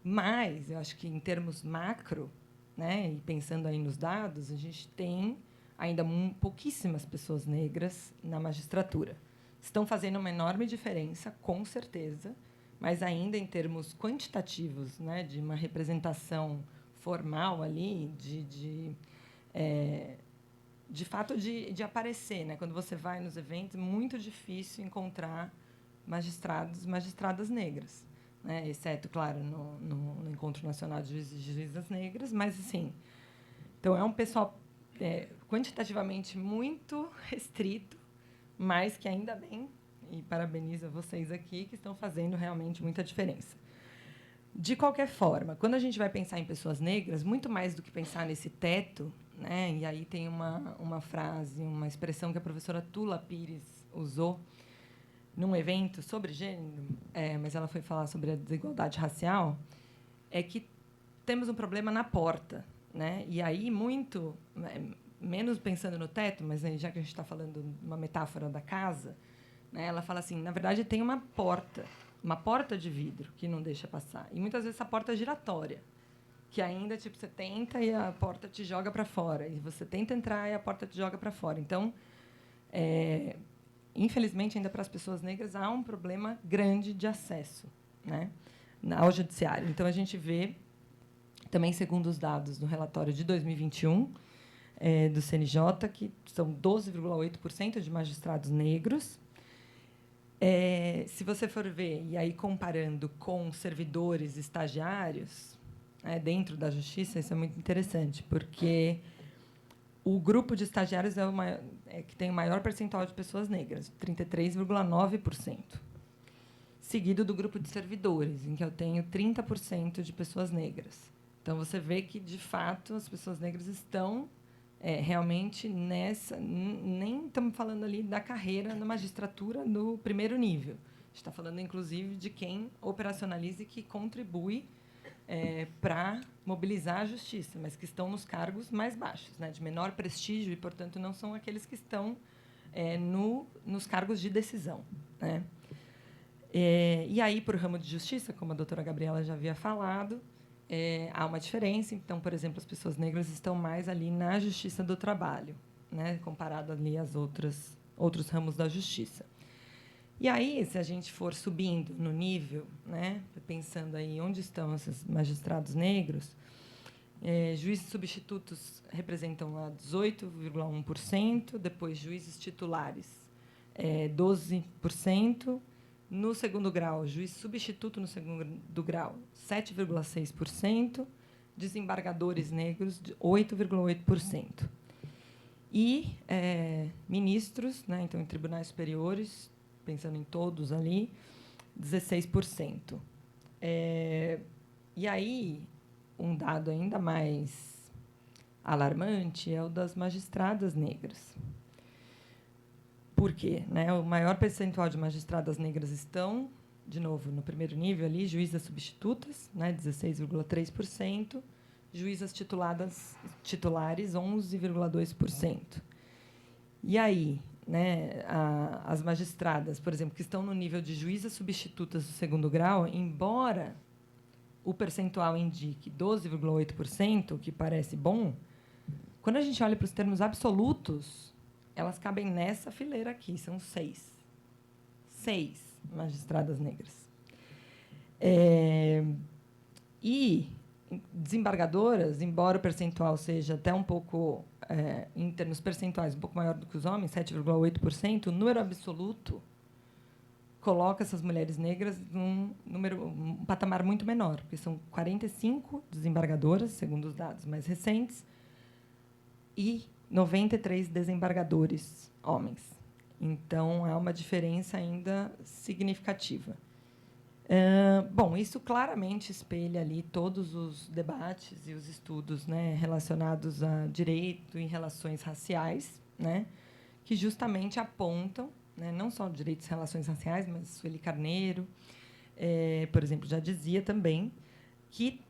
Mas eu acho que, em termos macro, né, e pensando aí nos dados, a gente tem ainda pouquíssimas pessoas negras na magistratura. Estão fazendo uma enorme diferença, com certeza, mas ainda em termos quantitativos, né, de uma representação formal ali, de fato de aparecer, né? Quando você vai nos eventos, é muito difícil encontrar magistradas negras, né? Exceto, claro, no Encontro Nacional de Juízes e Juízas Negras, mas assim, então é um pessoal quantitativamente muito restrito, mas que ainda bem, e parabenizo a vocês aqui, que estão fazendo realmente muita diferença. De qualquer forma, quando a gente vai pensar em pessoas negras, muito mais do que pensar nesse teto, né, e aí tem uma frase, uma expressão que a professora Tula Pires usou num evento sobre gênero, mas ela foi falar sobre a desigualdade racial, é que temos um problema na porta, né? E aí muito, menos pensando no teto, mas aí, já que a gente está falando uma metáfora da casa, né, ela fala assim, na verdade tem uma porta de vidro que não deixa passar, e muitas vezes essa porta é giratória, que ainda tipo você tenta e a porta te joga para fora, e você tenta entrar e a porta te joga para fora. Então, infelizmente, ainda para as pessoas negras há um problema grande de acesso, né, ao judiciário. Então a gente vê também, segundo os dados do relatório de 2021 do CNJ, que são 12,8% de magistrados negros. Se você for ver, e aí comparando com servidores estagiários dentro da Justiça, isso é muito interessante, porque o grupo de estagiários é que tem o maior percentual de pessoas negras, 33,9%. Seguido do grupo de servidores, em que eu tenho 30% de pessoas negras. Então, você vê que, de fato, as pessoas negras estão realmente nessa... Nem estamos falando ali da carreira na magistratura no primeiro nível. A gente está falando, inclusive, de quem operacionaliza e que contribui para mobilizar a justiça, mas que estão nos cargos mais baixos, né, de menor prestígio, e, portanto, não são aqueles que estão nos cargos de decisão, né? E aí, por ramo de justiça, como a doutora Gabriela já havia falado, há uma diferença. Então, por exemplo, as pessoas negras estão mais ali na justiça do trabalho, né, comparado ali às outros ramos da justiça. E aí, se a gente for subindo no nível, né, pensando aí onde estão esses magistrados negros, juízes substitutos representam lá 18,1%, depois juízes titulares 12%, no segundo grau, juiz substituto no segundo grau, 7,6%, desembargadores negros, 8,8%. E ministros, né, então, em tribunais superiores, pensando em todos ali, 16%. E aí, um dado ainda mais alarmante é o das magistradas negras. Por quê? Né? O maior percentual de magistradas negras estão, de novo, no primeiro nível ali, juízas substitutas, né, 16,3%, juízas titulares, 11,2%. E aí, né, as magistradas, por exemplo, que estão no nível de juízas substitutas do segundo grau, embora o percentual indique 12,8%, que parece bom, quando a gente olha para os termos absolutos, elas cabem nessa fileira aqui, são 6. 6 magistradas negras. E desembargadoras, embora o percentual seja até um pouco, em termos percentuais, um pouco maior do que os homens, 7,8%, o número absoluto coloca essas mulheres negras um patamar muito menor, porque são 45 desembargadoras, segundo os dados mais recentes, e 93 desembargadores homens. Então, há uma diferença ainda significativa. Bom, isso claramente espelha ali todos os debates e os estudos, né, relacionados a direito e relações raciais, né, que justamente apontam, né, não só direitos e relações raciais, mas Sueli Carneiro, por exemplo, já dizia também que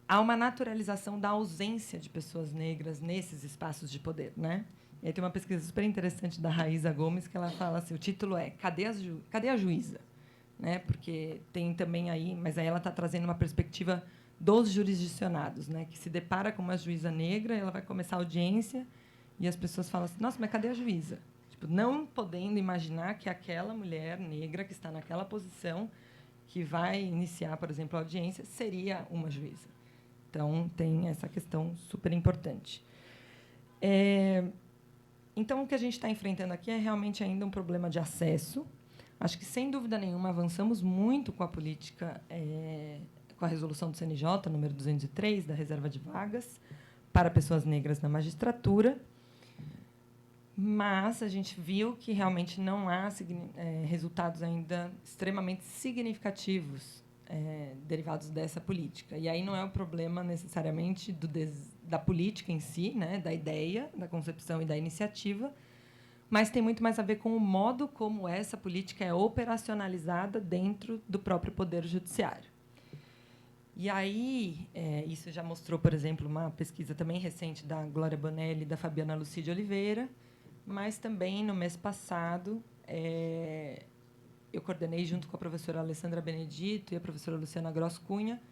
há uma naturalização da ausência de pessoas negras nesses espaços de poder, né? E aí tem uma pesquisa super interessante da Raíza Gomes que ela fala assim, o título é Cadê a juíza? Né? Porque tem também aí, mas aí ela está trazendo uma perspectiva dos jurisdicionados, né? Que se depara com uma juíza negra, ela vai começar a audiência e as pessoas falam assim, nossa, mas cadê a juíza? Tipo, não podendo imaginar que aquela mulher negra que está naquela posição, que vai iniciar, por exemplo, a audiência, seria uma juíza. Então, tem essa questão super importante. Então, o que a gente está enfrentando aqui é realmente ainda um problema de acesso. Acho que, sem dúvida nenhuma, avançamos muito com a política, com a resolução do CNJ, número 203, da reserva de vagas para pessoas negras na magistratura, mas a gente viu que realmente não há resultados ainda extremamente significativos derivados dessa política. E aí não é o problema necessariamente da política em si, né, da ideia, da concepção e da iniciativa, mas tem muito mais a ver com o modo como essa política é operacionalizada dentro do próprio Poder Judiciário. E aí, isso já mostrou, por exemplo, uma pesquisa também recente da Glória Bonelli e da Fabiana Lucide Oliveira, mas também, no mês passado, eu coordenei, junto com a professora Alessandra Benedito e a professora Luciana Gross Cunha,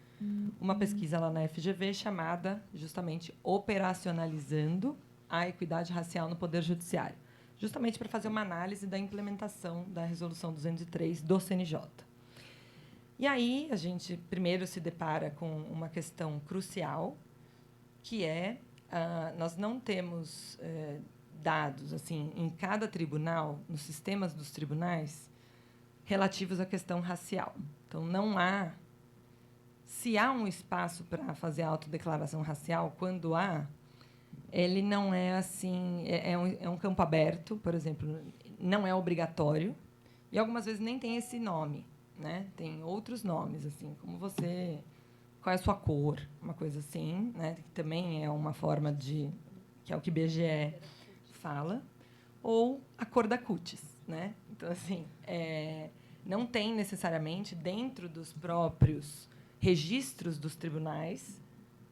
uma pesquisa lá na FGV chamada, justamente, Operacionalizando a Equidade Racial no Poder Judiciário, justamente para fazer uma análise da implementação da Resolução 203 do CNJ. E aí a gente primeiro se depara com uma questão crucial, que é nós não temos dados assim em cada tribunal, nos sistemas dos tribunais, relativos à questão racial. Então não há, se há um espaço para fazer a autodeclaração racial, quando há, ele não é assim, é um campo aberto, por exemplo, não é obrigatório e algumas vezes nem tem esse nome. Né? Tem outros nomes, assim, como você, qual é a sua cor, uma coisa assim, né? Que também é uma forma de, que é o que IBGE fala, ou a cor da cutis, né? Então, assim, não tem necessariamente dentro dos próprios registros dos tribunais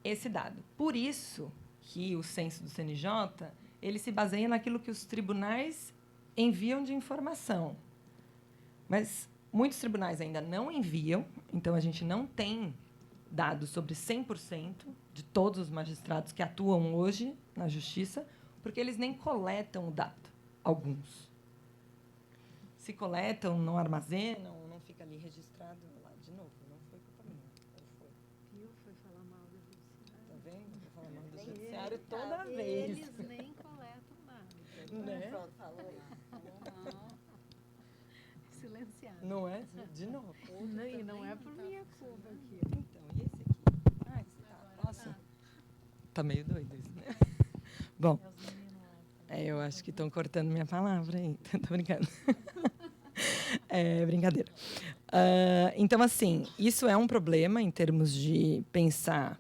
esse dado. Por isso que o censo do CNJ ele se baseia naquilo que os tribunais enviam de informação, mas muitos tribunais ainda não enviam, então a gente não tem dados sobre 100% de todos os magistrados que atuam hoje na Justiça, porque eles nem coletam o dado, alguns. Se coletam, não armazenam, não fica ali registrado. Lá, de novo, não foi culpa minha. Foi falar mal do Judiciário. Tá vendo? Vou falar mal do Judiciário toda vez. Eles nem coletam nada. Né? Pronto, falou lá. Silenciado. Não é? De novo. Não, e não é por minha culpa aqui. Então, e esse aqui? Esse tá. Nossa. Tá meio doido isso, né? Bom, eu acho que estão cortando minha palavra aí. Tô brincando. Brincadeira. Então, assim, isso é um problema em termos de pensar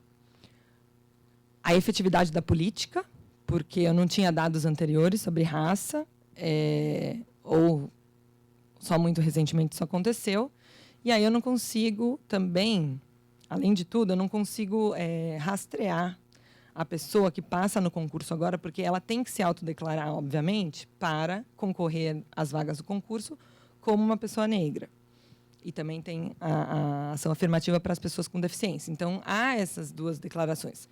a efetividade da política, porque eu não tinha dados anteriores sobre raça, ou só muito recentemente isso aconteceu, e aí eu não consigo também, além de tudo, eu não consigo rastrear a pessoa que passa no concurso agora, porque ela tem que se autodeclarar, obviamente, para concorrer às vagas do concurso como uma pessoa negra. E também tem a ação afirmativa para as pessoas com deficiência. Então, há essas duas declarações.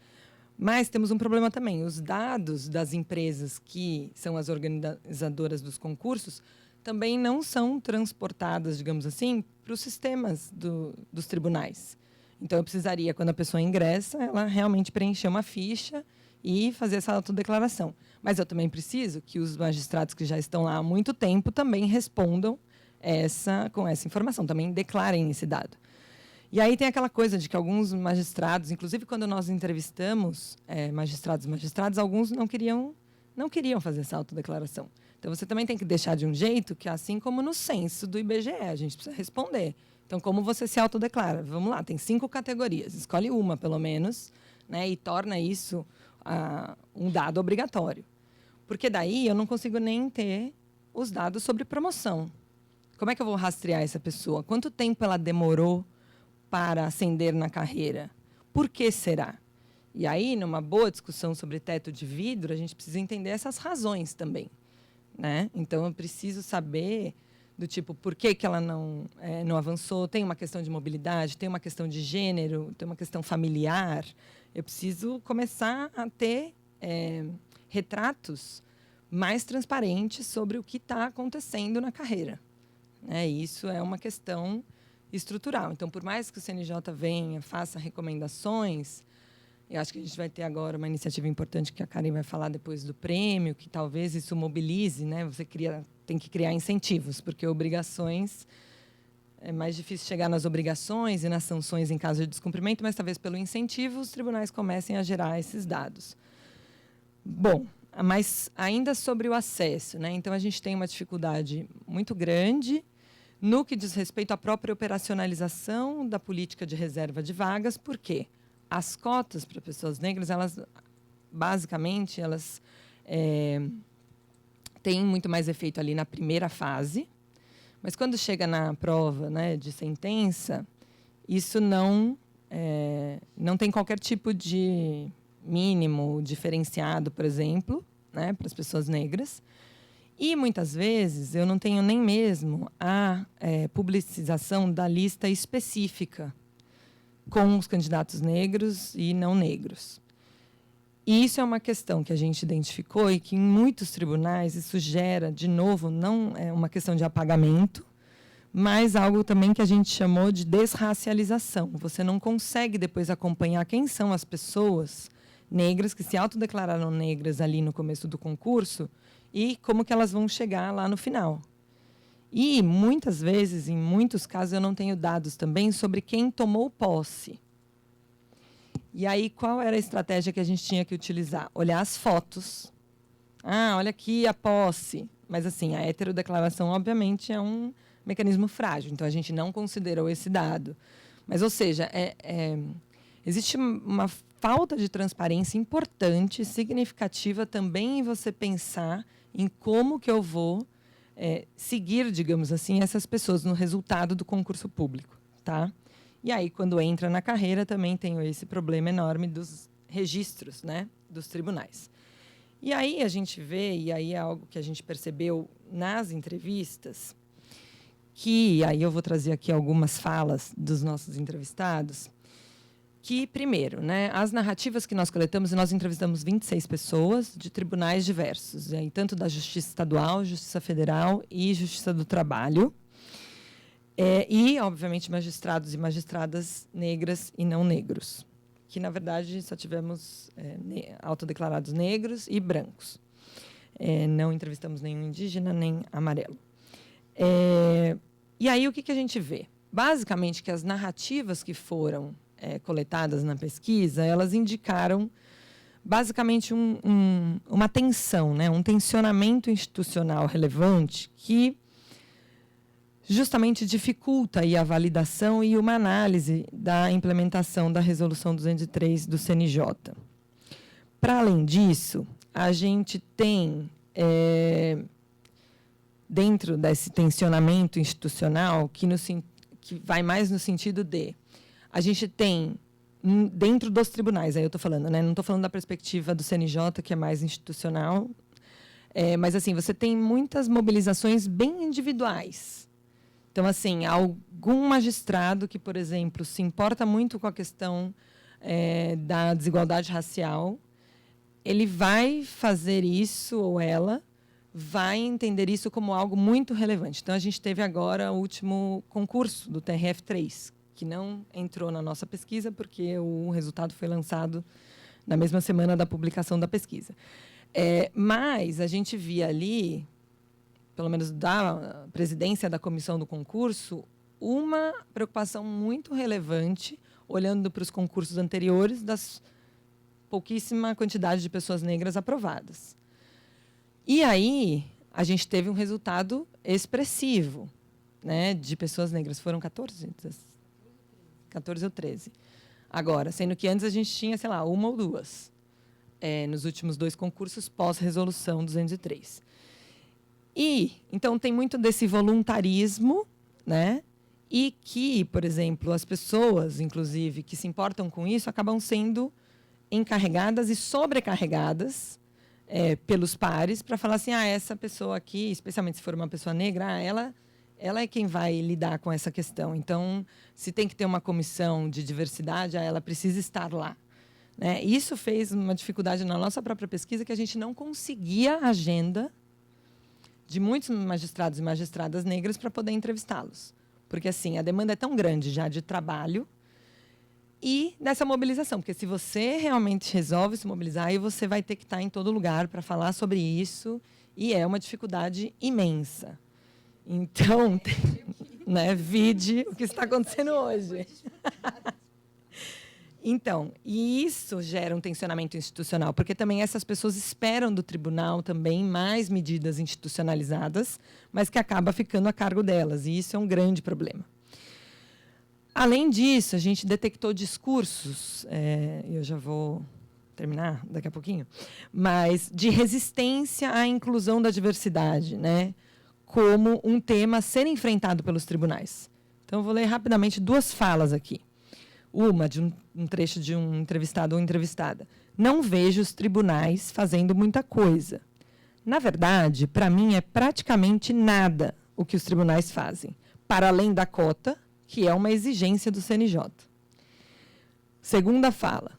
Mas temos um problema também. Os dados das empresas que são as organizadoras dos concursos também não são transportadas, digamos assim, para os sistemas dos tribunais. Então, eu precisaria, quando a pessoa ingressa, ela realmente preencher uma ficha e fazer essa autodeclaração. Mas eu também preciso que os magistrados que já estão lá há muito tempo também respondam com essa informação, também declarem esse dado. E aí tem aquela coisa de que alguns magistrados, inclusive quando nós entrevistamos magistrados e magistradas, alguns não queriam fazer essa autodeclaração. Então, você também tem que deixar de um jeito que, assim como no censo do IBGE, a gente precisa responder. Então, como você se autodeclara? Vamos lá, tem 5 categorias. Escolhe uma, pelo menos, né, e torna isso um dado obrigatório. Porque daí eu não consigo nem ter os dados sobre promoção. Como é que eu vou rastrear essa pessoa? Quanto tempo ela demorou para ascender na carreira? Por que será? E aí, numa boa discussão sobre teto de vidro, a gente precisa entender essas razões também. Né? Então, eu preciso saber do tipo, por que ela não avançou? Tem uma questão de mobilidade, tem uma questão de gênero, tem uma questão familiar. Eu preciso começar a ter retratos mais transparentes sobre o que está acontecendo na carreira. Né? E isso é uma questão estrutural. Então, por mais que o CNJ venha, faça recomendações, eu acho que a gente vai ter agora uma iniciativa importante que a Karen vai falar depois do prêmio, que talvez isso mobilize, né? Você tem que criar incentivos, porque obrigações é mais difícil chegar nas obrigações e nas sanções em caso de descumprimento, mas talvez pelo incentivo os tribunais comecem a gerar esses dados. Bom, mas ainda sobre o acesso, né? Então a gente tem uma dificuldade muito grande no que diz respeito à própria operacionalização da política de reserva de vagas, porque as cotas para pessoas negras, elas basicamente têm muito mais efeito ali na primeira fase, mas quando chega na prova, né, de sentença, isso não tem qualquer tipo de mínimo diferenciado, por exemplo, né, para as pessoas negras. E, muitas vezes, eu não tenho nem mesmo a publicização da lista específica com os candidatos negros e não negros. E isso é uma questão que a gente identificou e que, em muitos tribunais, isso gera, de novo, não é uma questão de apagamento, mas algo também que a gente chamou de desracialização. Você não consegue depois acompanhar quem são as pessoas negras que se autodeclararam negras ali no começo do concurso e como que elas vão chegar lá no final. E, muitas vezes, em muitos casos, eu não tenho dados também sobre quem tomou posse. E aí, qual era a estratégia que a gente tinha que utilizar? Olhar as fotos. Ah, olha aqui a posse. Mas, assim, a heterodeclaração, obviamente, é um mecanismo frágil. Então, a gente não considerou esse dado. Mas, ou seja, existe uma falta de transparência importante, significativa também em você pensar em como que eu vou seguir, digamos assim, essas pessoas no resultado do concurso público, tá? E aí, quando entra na carreira, também tenho esse problema enorme dos registros, né, dos tribunais. E aí a gente vê, e aí é algo que a gente percebeu nas entrevistas, que aí eu vou trazer aqui algumas falas dos nossos entrevistados, que, primeiro, né, as narrativas que nós coletamos, e nós entrevistamos 26 pessoas de tribunais diversos, tanto da Justiça Estadual, Justiça Federal e Justiça do Trabalho, e, obviamente, magistrados e magistradas negras e não negros, que, na verdade, só tivemos autodeclarados negros e brancos. Não entrevistamos nenhum indígena, nem amarelo. E aí, o que a gente vê? Basicamente, que as narrativas que foram coletadas na pesquisa, elas indicaram basicamente uma tensão, né, um tensionamento institucional relevante que justamente dificulta aí a validação e uma análise da implementação da Resolução 203 do CNJ. Para além disso, a gente tem, dentro desse tensionamento institucional, que vai mais no sentido de a gente tem, dentro dos tribunais, aí eu estou falando, né? Não estou falando da perspectiva do CNJ, que é mais institucional, mas, assim, você tem muitas mobilizações bem individuais. Então, assim, algum magistrado que, por exemplo, se importa muito com a questão da desigualdade racial, ele vai fazer isso, ou ela vai entender isso como algo muito relevante. Então, a gente teve agora o último concurso do TRF3, que não entrou na nossa pesquisa, porque o resultado foi lançado na mesma semana da publicação da pesquisa. Mas a gente via ali, pelo menos da presidência da comissão do concurso, uma preocupação muito relevante, olhando para os concursos anteriores, das pouquíssima quantidade de pessoas negras aprovadas. E aí, a gente teve um resultado expressivo, né, de pessoas negras. Foram 14 ou 13. Agora, sendo que antes a gente tinha, sei lá, uma ou duas, nos últimos 2 concursos pós-resolução 203. E, então, tem muito desse voluntarismo, né? E que, por exemplo, as pessoas, inclusive, que se importam com isso, acabam sendo encarregadas e sobrecarregadas pelos pares para falar assim, essa pessoa aqui, especialmente se for uma pessoa negra, ela é quem vai lidar com essa questão. Então, se tem que ter uma comissão de diversidade, ela precisa estar lá, né? Isso fez uma dificuldade na nossa própria pesquisa, que a gente não conseguia a agenda de muitos magistrados e magistradas negras para poder entrevistá-los. Porque, assim, a demanda é tão grande já de trabalho e dessa mobilização. Porque se você realmente resolve se mobilizar, aí você vai ter que estar em todo lugar para falar sobre isso, e é uma dificuldade imensa. Então, né, vide o que está acontecendo hoje. Então, e isso gera um tensionamento institucional, porque também essas pessoas esperam do tribunal também mais medidas institucionalizadas, mas que acaba ficando a cargo delas, e isso é um grande problema. Além disso, a gente detectou discursos, eu já vou terminar daqui a pouquinho, mas de resistência à inclusão da diversidade, né, como um tema a ser enfrentado pelos tribunais. Então, eu vou ler rapidamente 2 falas aqui. Uma, de um trecho de um entrevistado ou entrevistada. Não vejo os tribunais fazendo muita coisa. Na verdade, para mim, é praticamente nada o que os tribunais fazem, para além da cota, que é uma exigência do CNJ. Segunda fala.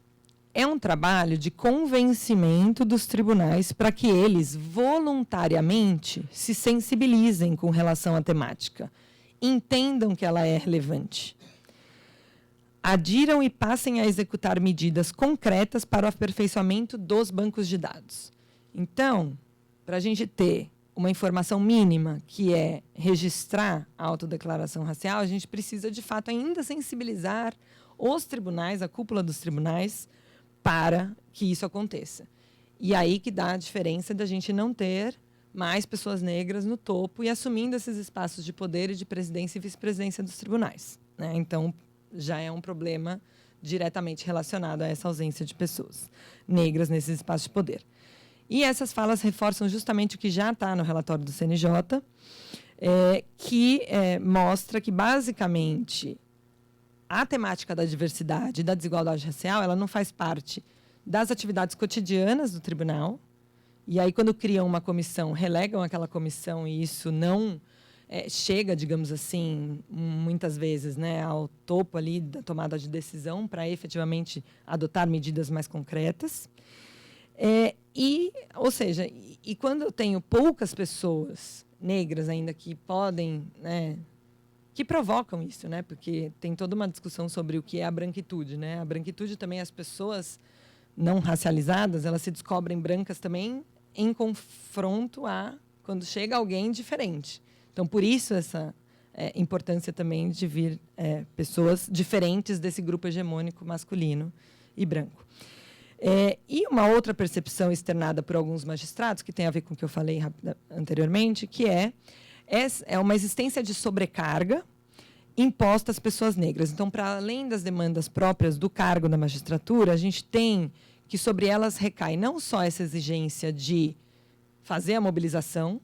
É um trabalho de convencimento dos tribunais para que eles voluntariamente se sensibilizem com relação à temática, entendam que ela é relevante. Adiram e passem a executar medidas concretas para o aperfeiçoamento dos bancos de dados. Então, para a gente ter uma informação mínima, que é registrar a autodeclaração racial, a gente precisa, de fato, ainda sensibilizar os tribunais, a cúpula dos tribunais, para que isso aconteça. E aí que dá a diferença da gente não ter mais pessoas negras no topo e assumindo esses espaços de poder e de presidência e vice-presidência dos tribunais, né? Então, já é um problema diretamente relacionado a essa ausência de pessoas negras nesses espaços de poder. E essas falas reforçam justamente o que já está no relatório do CNJ, que mostra que, basicamente, a temática da diversidade e da desigualdade racial, ela não faz parte das atividades cotidianas do tribunal. E aí, quando criam uma comissão, relegam aquela comissão e isso não chega, digamos assim, muitas vezes, né, ao topo ali da tomada de decisão para efetivamente adotar medidas mais concretas. Ou seja, quando eu tenho poucas pessoas negras ainda que podem, né, que provocam isso, né, porque tem toda uma discussão sobre o que é a branquitude, né? A branquitude também, as pessoas não racializadas, elas se descobrem brancas também em confronto a quando chega alguém diferente. Então, por isso essa importância também de vir pessoas diferentes desse grupo hegemônico masculino e branco. E uma outra percepção externada por alguns magistrados, que tem a ver com o que eu falei anteriormente, que é uma existência de sobrecarga imposta às pessoas negras. Então, para além das demandas próprias do cargo da magistratura, a gente tem que sobre elas recai não só essa exigência de fazer a mobilização,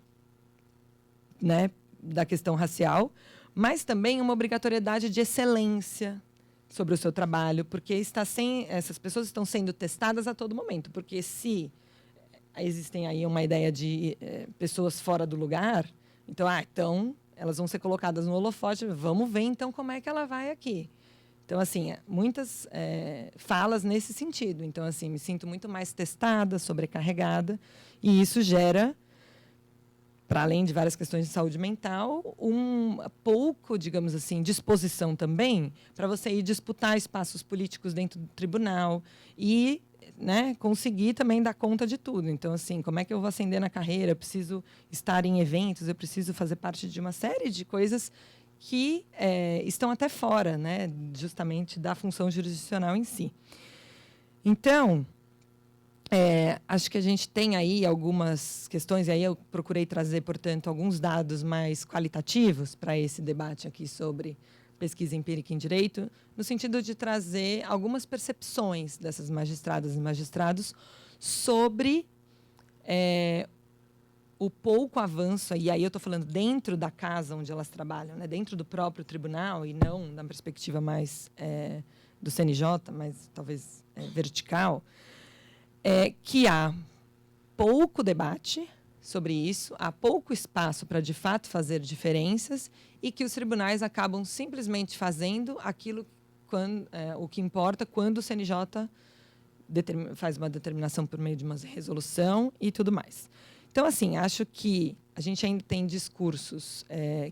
né, da questão racial, mas também uma obrigatoriedade de excelência sobre o seu trabalho, porque essas pessoas estão sendo testadas a todo momento, porque se existem aí uma ideia de pessoas fora do lugar, então elas vão ser colocadas no holofote, vamos ver então como é que ela vai aqui. Então, assim, muitas falas nesse sentido. Então, assim, me sinto muito mais testada, sobrecarregada, e isso gera, para além de várias questões de saúde mental, um pouco, digamos assim, disposição também para você ir disputar espaços políticos dentro do tribunal e, né, conseguir também dar conta de tudo. Então, assim, como é que eu vou ascender na carreira? Eu preciso estar em eventos, eu preciso fazer parte de uma série de coisas que estão até fora, né, justamente da função jurisdicional em si. Então, acho que a gente tem aí algumas questões, e aí eu procurei trazer, portanto, alguns dados mais qualitativos para esse debate aqui sobre pesquisa empírica em direito, no sentido de trazer algumas percepções dessas magistradas e magistrados sobre o pouco avanço, e aí eu estou falando dentro da casa onde elas trabalham, né, dentro do próprio tribunal, e não na perspectiva mais do CNJ, mas talvez vertical, que há pouco debate sobre isso, há pouco espaço para, de fato, fazer diferenças e que os tribunais acabam simplesmente fazendo aquilo, o que importa quando o CNJ faz uma determinação por meio de uma resolução e tudo mais. Então, assim, acho que a gente ainda tem discursos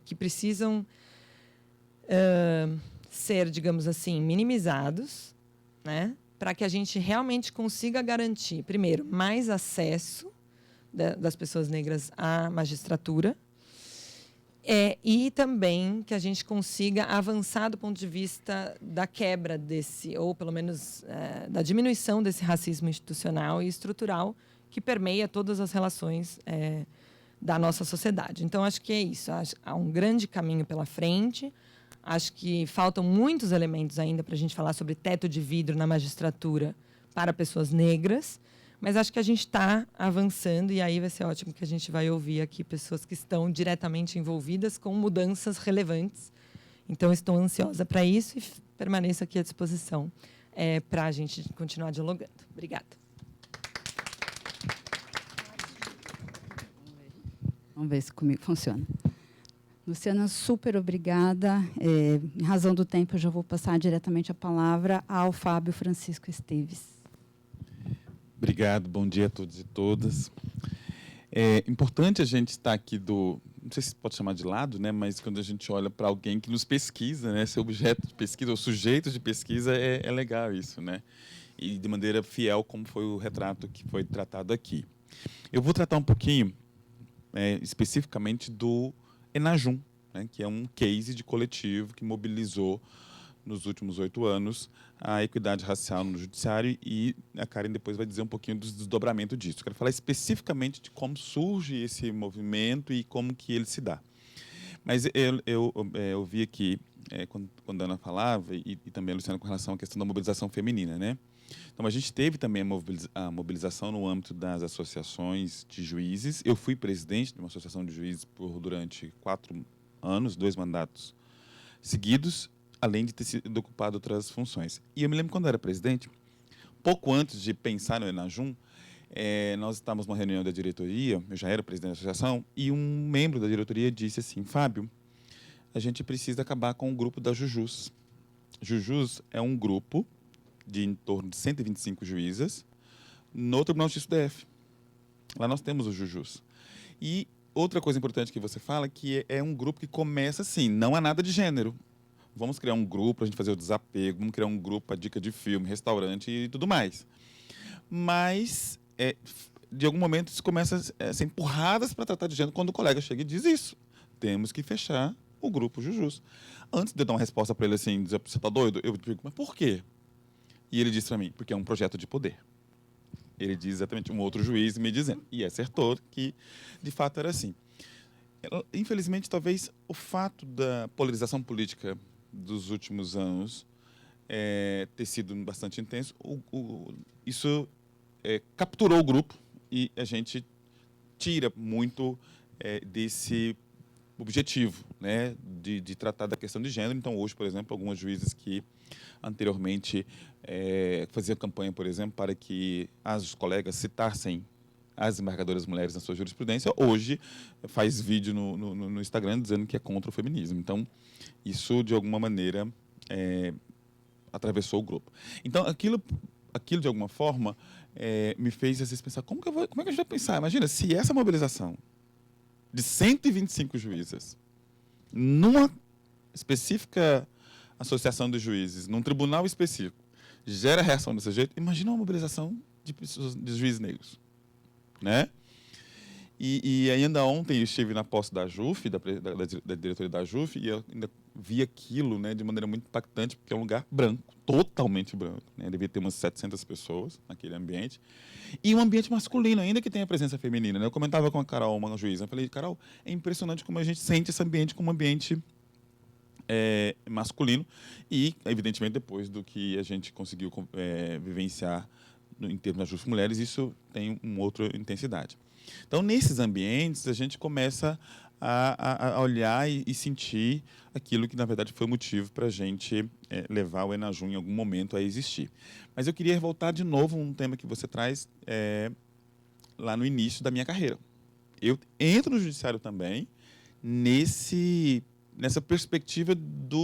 que precisam ser, digamos assim, minimizados, né, para que a gente realmente consiga garantir, primeiro, mais acesso das pessoas negras à magistratura E também que a gente consiga avançar do ponto de vista da quebra desse, ou pelo menos da diminuição desse racismo institucional e estrutural que permeia todas as relações da nossa sociedade. Então, acho que é isso. Há um grande caminho pela frente. Acho que faltam muitos elementos ainda para a gente falar sobre teto de vidro na magistratura para pessoas negras. Mas acho que a gente está avançando e aí vai ser ótimo que a gente vai ouvir aqui pessoas que estão diretamente envolvidas com mudanças relevantes. Então, estou ansiosa para isso e permaneço aqui à disposição para a gente continuar dialogando. Obrigada. Vamos ver se comigo funciona. Luciana, super obrigada. Em razão do tempo, eu já vou passar diretamente a palavra ao Fábio Francisco Esteves. Obrigado, bom dia a todos e todas. É importante a gente estar aqui não sei se pode chamar de lado, né, mas quando a gente olha para alguém que nos pesquisa, né, ser objeto de pesquisa ou sujeito de pesquisa, é legal isso, né? E de maneira fiel, como foi o retrato que foi tratado aqui. Eu vou tratar um pouquinho, especificamente do Enajum, né, que é um case de coletivo que mobilizou nos últimos 8 anos a equidade racial no judiciário, e a Karen depois vai dizer um pouquinho do desdobramento disso. Quero falar especificamente de como surge esse movimento e como que ele se dá. Mas eu vi aqui, quando a Ana falava, e também a Luciana, com relação à questão da mobilização feminina, né? Então, a gente teve também a mobilização no âmbito das associações de juízes. Eu fui presidente de uma associação de juízes durante 4 anos, 2 mandatos seguidos, além de ter sido ocupado outras funções. E eu me lembro quando eu era presidente, pouco antes de pensar no Enajum, nós estávamos numa reunião da diretoria, eu já era presidente da associação, e um membro da diretoria disse assim: Fábio, a gente precisa acabar com o grupo da Jujus. Jujus é um grupo de em torno de 125 juízas no Tribunal de Justiça do DF. Lá nós temos os Jujus. E outra coisa importante que você fala, que é um grupo que começa assim, não há nada de gênero. Vamos criar um grupo para a gente fazer o desapego, vamos criar um grupo para dica de filme, restaurante e tudo mais. Mas, de algum momento, isso começa a ser empurradas para tratar de gênero quando o colega chega e diz isso. Temos que fechar o grupo Jujus. Antes de eu dar uma resposta para ele assim, dizer: você está doido? Eu digo: mas por quê? E ele disse para mim: porque é um projeto de poder. Ele diz exatamente, um outro juiz me dizendo. E acertou que, de fato, era assim. Infelizmente, talvez o fato da polarização política dos últimos anos ter sido bastante intenso, isso capturou o grupo e a gente tira muito desse objetivo, né, de tratar da questão de gênero. Então, hoje, por exemplo, algumas juízes que anteriormente faziam campanha, por exemplo, para que as colegas citassem as desembargadoras mulheres na sua jurisprudência, hoje faz vídeo no Instagram dizendo que é contra o feminismo. Então, isso, de alguma maneira, atravessou o grupo. Então, aquilo de alguma forma, me fez às vezes pensar, como é que a gente vai pensar? Imagina, se essa mobilização de 125 juízes, numa específica associação de juízes, num tribunal específico, gera reação desse jeito, imagina uma mobilização de juízes negros. Né? E ainda ontem eu estive na posse da JUF, da diretoria da JUF, e eu ainda vi aquilo, né, de maneira muito impactante, porque é um lugar branco, totalmente branco, né? Devia ter umas 700 pessoas naquele ambiente, e um ambiente masculino, ainda que tenha presença feminina, né? Eu comentava com a Carol, uma juíza, eu falei: Carol, é impressionante como a gente sente esse ambiente como um ambiente masculino, e, evidentemente, depois do que a gente conseguiu vivenciar em termos das JUF mulheres, isso tem uma outra intensidade. Então, nesses ambientes, a gente começa a olhar e sentir aquilo que, na verdade, foi motivo para a gente levar o Enajum em algum momento a existir. Mas eu queria voltar de novo a um tema que você traz lá no início da minha carreira. Eu entro no judiciário também nessa perspectiva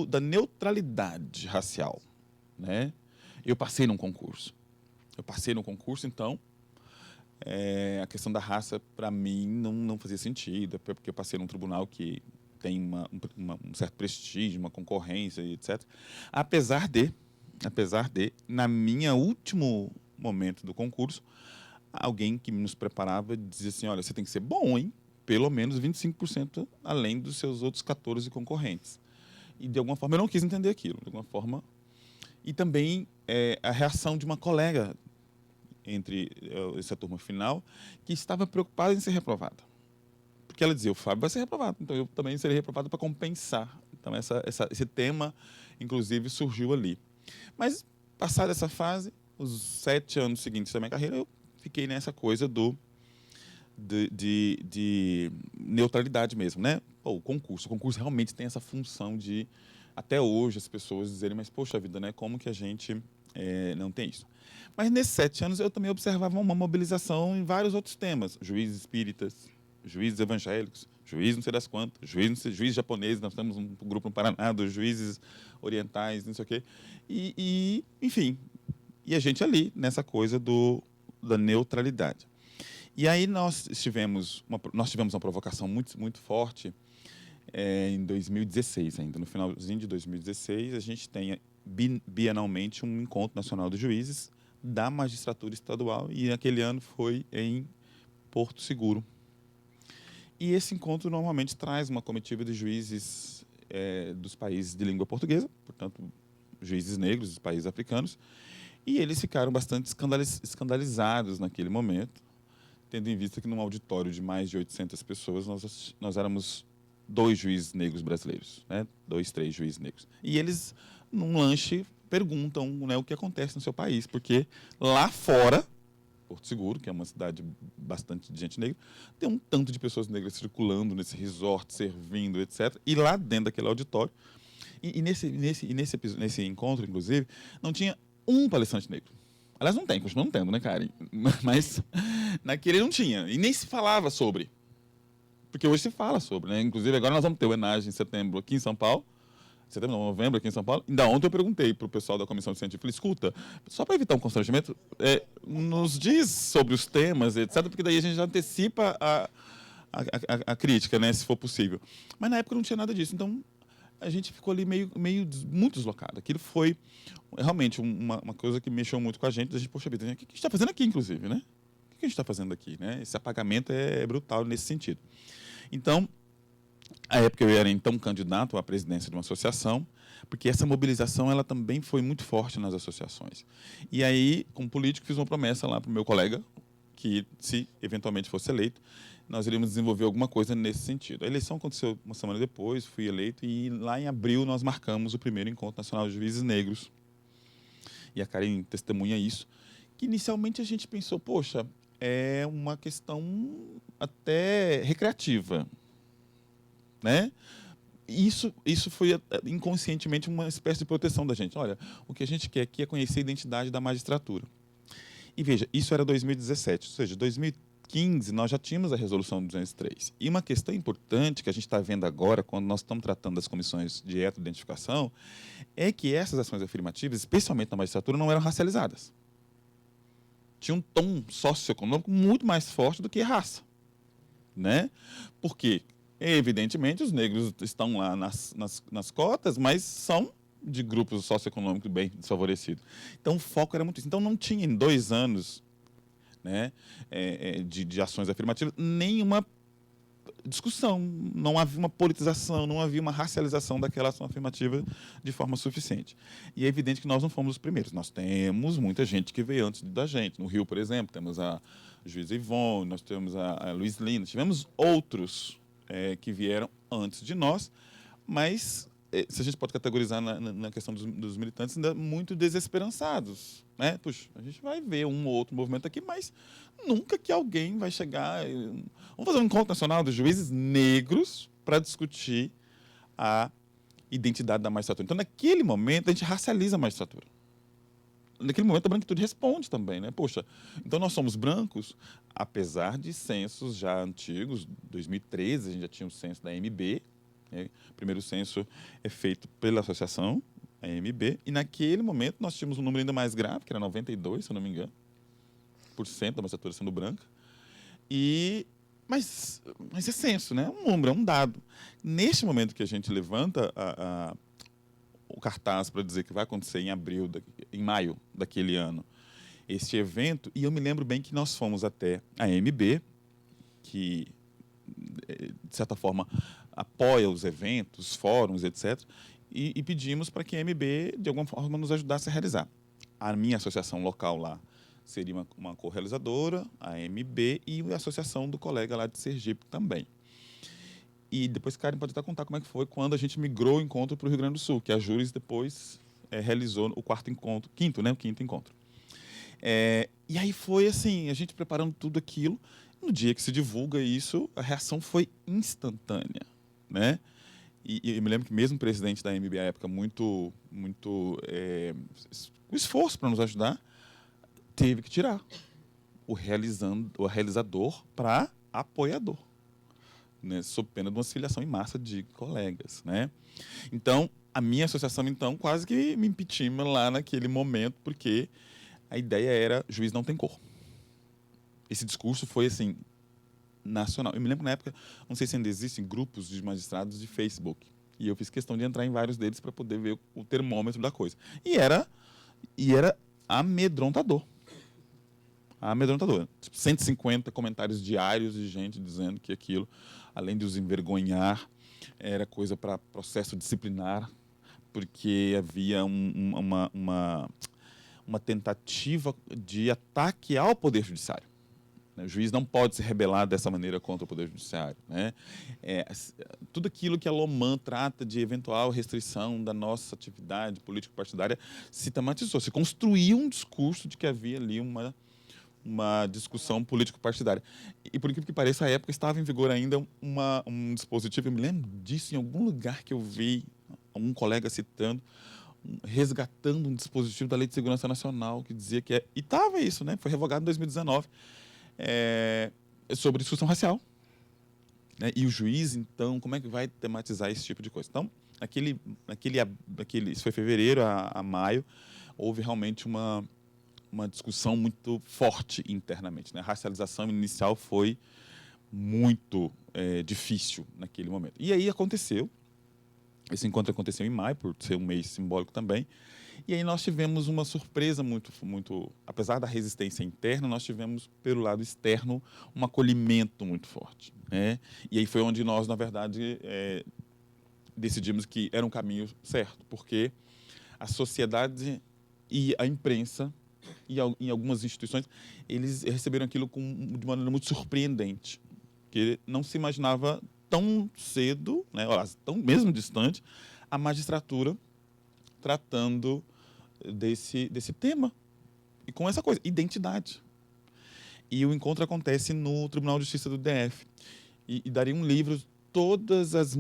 da neutralidade racial, né? Eu passei num concurso. Então, a questão da raça, para mim, não fazia sentido, porque eu passei num tribunal que tem um certo prestígio, uma concorrência, etc. Apesar de, na minha último momento do concurso, alguém que nos preparava dizia assim: olha, você tem que ser bom, hein? pelo menos 25% além dos seus outros 14 concorrentes. E, de alguma forma, eu não quis entender aquilo. De alguma forma. E também a reação de uma colega entre essa turma final, que estava preocupada em ser reprovada. Porque ela dizia, o Fábio vai ser reprovado, então eu também serei reprovado para compensar. Então, esse tema, inclusive, surgiu ali. Mas, passada essa fase, os 7 anos seguintes da minha carreira, eu fiquei nessa coisa de neutralidade mesmo, né? O concurso realmente tem essa função de, até hoje, as pessoas dizerem, mas, poxa vida, né? Como que a gente não tem isso? Mas, nesses 7 anos, eu também observava uma mobilização em vários outros temas. Juízes espíritas, juízes evangélicos, juízes não sei das quantas, juízes japoneses, nós temos um grupo no Paraná dos juízes orientais, não sei o quê. Enfim, e a gente ali, nessa coisa da neutralidade. E aí nós tivemos uma provocação muito, muito forte em 2016 ainda. No finalzinho de 2016, a gente tem bienalmente um encontro nacional de juízes da magistratura estadual, e naquele ano foi em Porto Seguro. E esse encontro normalmente traz uma comitiva de juízes dos países de língua portuguesa, portanto, juízes negros dos países africanos, e eles ficaram bastante escandalizados naquele momento, tendo em vista que num auditório de mais de 800 pessoas, nós éramos 2 juízes negros brasileiros, né? 2, 3 juízes negros. E eles, num lanche, perguntam, né, o que acontece no seu país, porque lá fora, Porto Seguro, que é uma cidade bastante de gente negra, tem um tanto de pessoas negras circulando nesse resort, servindo, etc. E lá dentro daquele auditório, e nesse encontro, inclusive, não tinha um palestrante negro. Aliás, não tem, continua não tendo, né, Karen? Mas naquele não tinha, e nem se falava sobre. Porque hoje se fala sobre, né? Inclusive, agora nós vamos ter o ENAGE em setembro aqui em São Paulo, novembro aqui em São Paulo. Ainda ontem eu perguntei para o pessoal da comissão científica, falei, escuta, só para evitar um constrangimento, nos diz sobre os temas, etc., porque daí a gente já antecipa a crítica, né, se for possível. Mas na época não tinha nada disso, então a gente ficou ali muito deslocado. Aquilo foi realmente uma coisa que mexeu muito com a gente, poxa vida, o que a gente está fazendo aqui, inclusive, né? O que a gente está fazendo aqui, né? Esse apagamento é brutal nesse sentido. Então, à época eu era então candidato à presidência de uma associação, porque essa mobilização ela também foi muito forte nas associações. E aí, como político, fiz uma promessa lá para o meu colega, que se eventualmente fosse eleito, nós iríamos desenvolver alguma coisa nesse sentido. A eleição aconteceu uma semana depois, fui eleito, e lá em abril nós marcamos o primeiro Encontro Nacional de Juízes Negros. E a Karen testemunha isso, que inicialmente a gente pensou, poxa, é uma questão até recreativa, né? Isso foi inconscientemente uma espécie de proteção da gente. Olha, o que a gente quer aqui é conhecer a identidade da magistratura. E veja, isso era 2017, ou seja, 2015 nós já tínhamos a resolução 203. E uma questão importante que a gente está vendo agora, quando nós estamos tratando das comissões de identificação, é que essas ações afirmativas, especialmente na magistratura, não eram racializadas. Tinha um tom socioeconômico muito mais forte do que a raça, né? Porque evidentemente, os negros estão lá nas cotas, mas são de grupos socioeconômicos bem desfavorecidos. Então, o foco era muito isso. Então, não tinha em 2 anos, né, de ações afirmativas nenhuma discussão, não havia uma politização, não havia uma racialização daquela ação afirmativa de forma suficiente. E é evidente que nós não fomos os primeiros. Nós temos muita gente que veio antes da gente. No Rio, por exemplo, temos a juíza Ivone, nós temos a Luiz Lina, tivemos outros que vieram antes de nós, mas se a gente pode categorizar na questão dos militantes, ainda muito desesperançados, né? Puxa, a gente vai ver um ou outro movimento aqui, mas nunca que alguém vai chegar... Vamos fazer um encontro nacional dos juízes negros para discutir a identidade da magistratura. Então, naquele momento, a gente racializa a magistratura. Naquele momento, a branquitude responde também, né? Poxa, então nós somos brancos, apesar de censos já antigos, 2013 a gente já tinha o censo da AMB, né? O primeiro censo é feito pela associação, a AMB, e naquele momento nós tínhamos um número ainda mais grave, que era 92, se eu não me engano, por cento da magistratura sendo branca, mas é censo, né? Um número, é um dado. Neste momento que a gente levanta o cartaz para dizer que vai acontecer em maio daquele ano, esse evento, e eu me lembro bem que nós fomos até a AMB, que de certa forma, apoia os eventos, fóruns, etc., e pedimos para que a MB, de alguma forma, nos ajudasse a realizar. A minha associação local lá seria uma co-realizadora, a MB, e a associação do colega lá de Sergipe também. E depois, Karen pode até contar como é que foi quando a gente migrou o encontro para o Rio Grande do Sul, que a Júris depois realizou o quinto encontro. E aí foi assim, a gente preparando tudo aquilo. No dia que se divulga isso, a reação foi instantânea, né? E eu me lembro que mesmo o presidente da MB à época, muito o esforço para nos ajudar, teve que tirar o realizador para apoiador, né? Sob pena de uma filiação em massa de colegas, né? Então, a minha associação, então, quase que me impeachment lá naquele momento, porque a ideia era juiz não tem cor. Esse discurso foi, assim, nacional. Eu me lembro que na época, não sei se ainda existem grupos de magistrados de Facebook, e eu fiz questão de entrar em vários deles para poder ver o termômetro da coisa. E era amedrontador. Amedrontador. 150 comentários diários de gente dizendo que aquilo, além de os envergonhar, era coisa para processo disciplinar, porque havia uma tentativa de ataque ao Poder Judiciário. O juiz não pode se rebelar dessa maneira contra o Poder Judiciário, né? Tudo aquilo que a Loman trata de eventual restrição da nossa atividade político-partidária se tematizou, se construiu um discurso de que havia ali uma discussão político-partidária. E, por incrível que pareça, à época estava em vigor ainda um dispositivo, eu me lembro disso em algum lugar que eu vi um colega citando, resgatando um dispositivo da Lei de Segurança Nacional que dizia que e estava isso, né? Foi revogado em 2019. Sobre discussão racial, né? E o juiz, então, como é que vai tematizar esse tipo de coisa? Então, isso foi fevereiro a maio, houve realmente uma discussão muito forte internamente, né? A racialização inicial foi muito difícil naquele momento. E aí esse encontro aconteceu em maio, por ser um mês simbólico também. E aí nós tivemos uma surpresa muito, apesar da resistência interna, nós tivemos, pelo lado externo, um acolhimento muito forte, né? E aí foi onde nós, na verdade, decidimos que era um caminho certo, porque a sociedade e a imprensa, e em algumas instituições, eles receberam aquilo de maneira muito surpreendente, que não se imaginava tão cedo, né, tão mesmo distante, a magistratura tratando desse tema e com essa coisa, identidade. E o encontro acontece no Tribunal de Justiça do DF. E daria um livro, todas as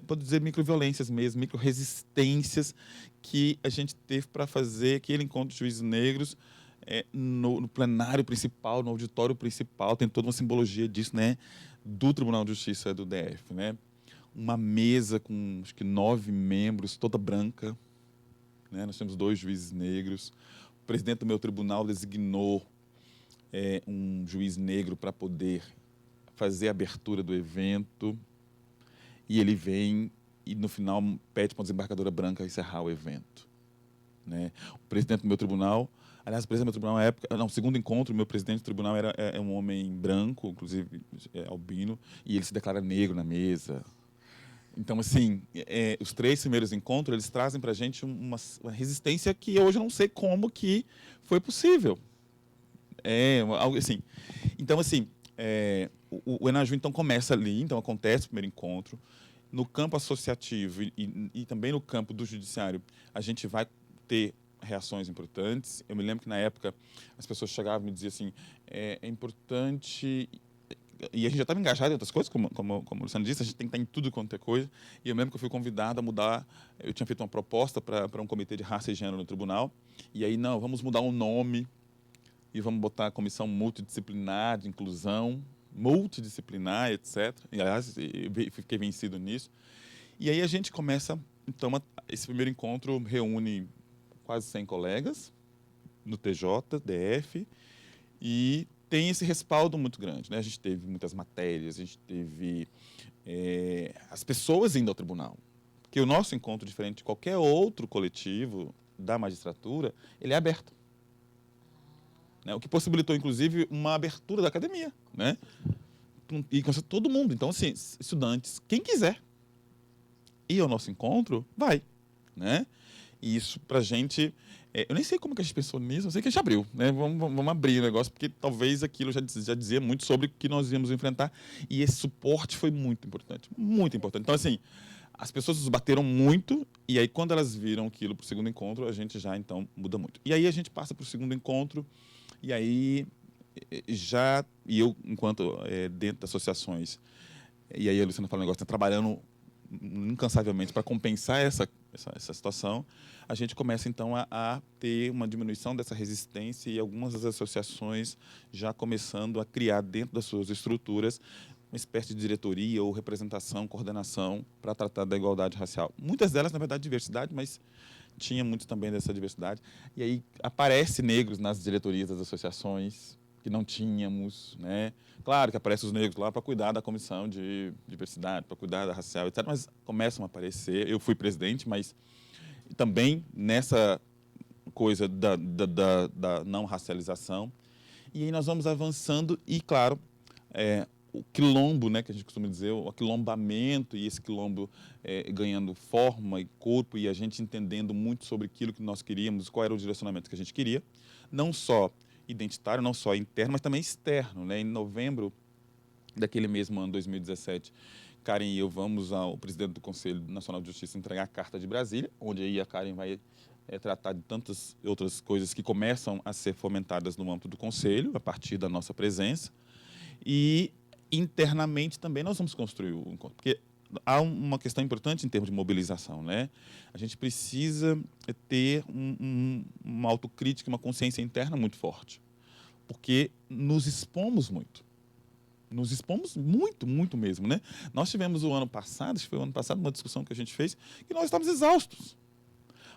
pode dizer microviolências mesmo, microresistências que a gente teve para fazer aquele encontro de juízes negros no plenário principal, no auditório principal. Tem toda uma simbologia disso, né, do Tribunal de Justiça do DF, né? Uma mesa com, acho que 9 membros, toda branca, né? Nós temos 2 juízes negros. O presidente do meu tribunal designou um juiz negro para poder fazer a abertura do evento. E ele vem e, no final, pede para a desembargadora branca encerrar o evento, né? O presidente do meu tribunal... Aliás, o presidente do meu tribunal, na época... Não, o segundo encontro, o meu presidente do tribunal é um homem branco, inclusive albino, e ele se declara negro na mesa. Então, assim, os 3 primeiros encontros, eles trazem para a gente uma resistência que hoje eu não sei como que foi possível. Algo assim. Então, assim, o Enaju, então, começa ali, então acontece o primeiro encontro. No campo associativo e também no campo do judiciário, a gente vai ter reações importantes. Eu me lembro que, na época, as pessoas chegavam e me diziam assim, é importante... E a gente já estava engajado em outras coisas, como o Luciano disse, a gente tem que estar em tudo quanto é coisa. E eu lembro que eu fui convidado a mudar, eu tinha feito uma proposta para um comitê de raça e gênero no tribunal, e aí, não, vamos mudar o nome e vamos botar a comissão multidisciplinar de inclusão, multidisciplinar, etc. E, aliás, eu fiquei vencido nisso. E aí a gente começa, então, esse primeiro encontro reúne quase 100 colegas no TJ, DF, e tem esse respaldo muito grande, né? A gente teve muitas matérias, a gente teve as pessoas indo ao tribunal. Porque o nosso encontro, diferente de qualquer outro coletivo da magistratura, ele é aberto, né? O que possibilitou, inclusive, uma abertura da academia, né? e conhece todo mundo. Então, assim, estudantes, quem quiser ir ao nosso encontro, vai, né? E isso pra gente, eu nem sei como que a gente pensou nisso, eu sei que a gente abriu, né? Vamos abrir o negócio, porque talvez aquilo já dizia muito sobre o que nós íamos enfrentar, e esse suporte foi muito importante, muito importante. Então, assim, as pessoas nos bateram muito, e aí quando elas viram aquilo pro segundo encontro, a gente já, então, muda muito. E aí a gente passa pro segundo encontro, e aí e eu, enquanto dentro das associações, e aí a Luciana fala um negócio, está trabalhando incansavelmente para compensar essa situação, a gente começa então a ter uma diminuição dessa resistência e algumas das associações já começando a criar dentro das suas estruturas uma espécie de diretoria ou representação, coordenação para tratar da igualdade racial. Muitas delas, na verdade, diversidade, mas tinha muito também dessa diversidade. E aí aparece negros nas diretorias das associações que não tínhamos, né? Claro que aparecem os negros lá para cuidar da comissão de diversidade, para cuidar da racial, etc. Mas começam a aparecer. Eu fui presidente, mas também nessa coisa da não racialização. E aí nós vamos avançando e, claro, o quilombo, né, que a gente costuma dizer, o aquilombamento e esse quilombo ganhando forma e corpo e a gente entendendo muito sobre aquilo que nós queríamos, qual era o direcionamento que a gente queria, não só identitário, não só interno, mas também externo, né? Em novembro daquele mesmo ano, 2017, Karen e eu vamos ao presidente do Conselho Nacional de Justiça entregar a Carta de Brasília, onde aí a Karen vai tratar de tantas outras coisas que começam a ser fomentadas no âmbito do Conselho, a partir da nossa presença. E internamente também nós vamos construir o encontro, porque há uma questão importante em termos de mobilização, né? A gente precisa ter uma autocrítica, uma consciência interna muito forte, porque nos expomos muito. Nos expomos muito, muito mesmo, né? Nós tivemos o ano passado, acho que foi o ano passado, uma discussão que a gente fez, que nós estávamos exaustos.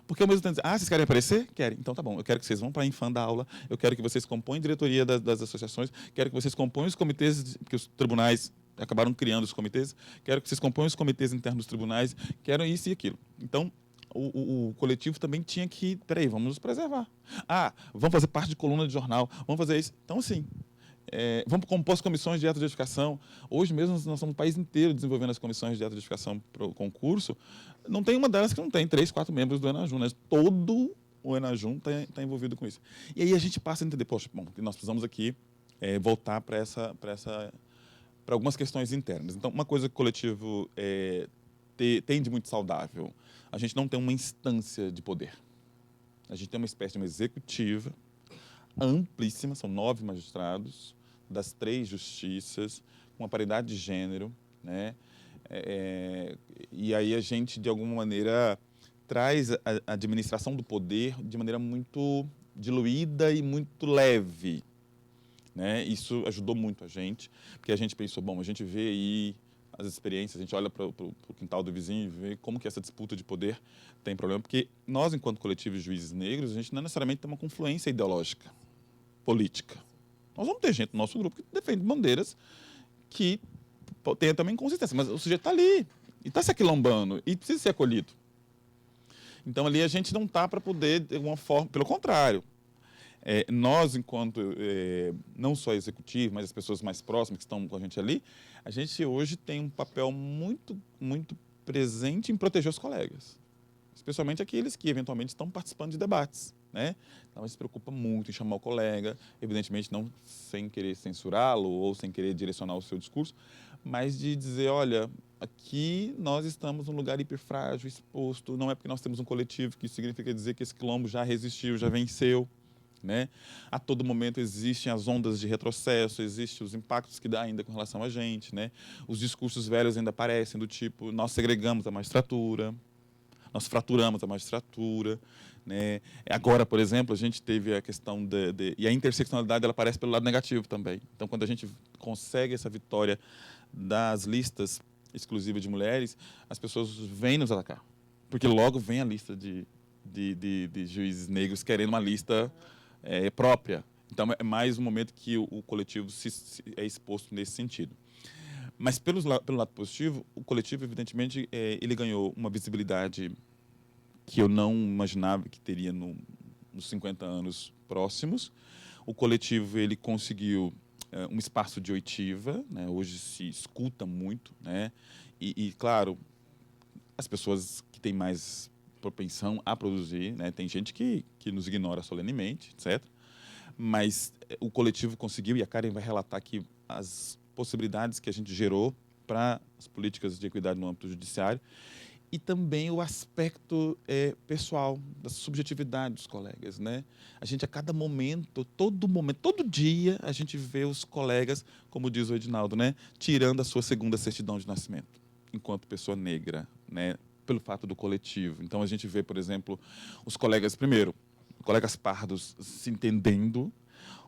Porque ao mesmo tempo, vocês querem aparecer? Querem. Então tá bom, eu quero que vocês vão para a Infam dar aula, eu quero que vocês compõem a diretoria das associações, quero que vocês compõem os comitês, porque os tribunais acabaram criando os comitês, quero que vocês compõem os comitês internos dos tribunais, quero isso e aquilo. Então, o coletivo também tinha que, peraí, vamos nos preservar. Vamos fazer parte de coluna de jornal, vamos fazer isso. Então, assim, vamos compor as comissões de edificação. Hoje mesmo nós estamos no país inteiro desenvolvendo as comissões de edificação para o concurso. Não tem uma delas que não tem 3, 4 membros do Enajum, né? Todo o Enajum está envolvido com isso. E aí a gente passa a entender, poxa, bom, nós precisamos aqui voltar para algumas questões internas. Então, uma coisa que o coletivo tem de muito saudável, a gente não tem uma instância de poder. A gente tem uma espécie de uma executiva amplíssima, são 9 magistrados, das 3 justiças, com uma paridade de gênero, né? E aí a gente, de alguma maneira, traz a administração do poder de maneira muito diluída e muito leve, né? Isso ajudou muito a gente, porque a gente pensou, bom, a gente vê aí as experiências, a gente olha para o quintal do vizinho e vê como que essa disputa de poder tem problema, porque nós, enquanto coletivo de juízes negros, a gente não necessariamente tem uma confluência ideológica, política. Nós vamos ter gente no nosso grupo que defende bandeiras que tenha também consistência, mas o sujeito está ali, e está se aquilombando, e precisa ser acolhido. Então, ali a gente não está para poder, de alguma forma, pelo contrário. Nós, enquanto não só executivo, mas as pessoas mais próximas que estão com a gente ali, a gente hoje tem um papel muito, muito presente em proteger os colegas, especialmente aqueles que eventualmente estão participando de debates, né? Então a gente se preocupa muito em chamar o colega, evidentemente não sem querer censurá-lo ou sem querer direcionar o seu discurso, mas de dizer, olha, aqui nós estamos num lugar hiperfrágil, exposto, não é porque nós temos um coletivo que significa dizer que esse quilombo já resistiu, já venceu, né? A todo momento existem as ondas de retrocesso, existem os impactos que dá ainda com relação a gente, né? Os discursos velhos ainda aparecem do tipo, nós segregamos a magistratura, nós fraturamos a magistratura, né? Agora, por exemplo, a gente teve a questão e a interseccionalidade ela aparece pelo lado negativo também. Então, quando a gente consegue essa vitória das listas exclusivas de mulheres, as pessoas vêm nos atacar, porque logo vem a lista de juízes negros querendo uma lista própria. Então, é mais um momento que o coletivo é exposto nesse sentido. Mas, pelo lado positivo, o coletivo, evidentemente, ele ganhou uma visibilidade que eu não imaginava que teria nos 50 anos próximos. O coletivo ele conseguiu um espaço de oitiva, né? Hoje se escuta muito, né? E, claro, as pessoas que têm mais propensão a produzir, né? Tem gente que nos ignora solenemente, etc. Mas o coletivo conseguiu, e a Karen vai relatar aqui as possibilidades que a gente gerou para as políticas de equidade no âmbito judiciário, e também o aspecto pessoal, da subjetividade dos colegas, né? A gente, a cada momento, todo dia, a gente vê os colegas, como diz o Edinaldo, né? Tirando a sua segunda certidão de nascimento, enquanto pessoa negra, né? Pelo fato do coletivo. Então, a gente vê, por exemplo, os colegas, primeiro, colegas pardos se entendendo,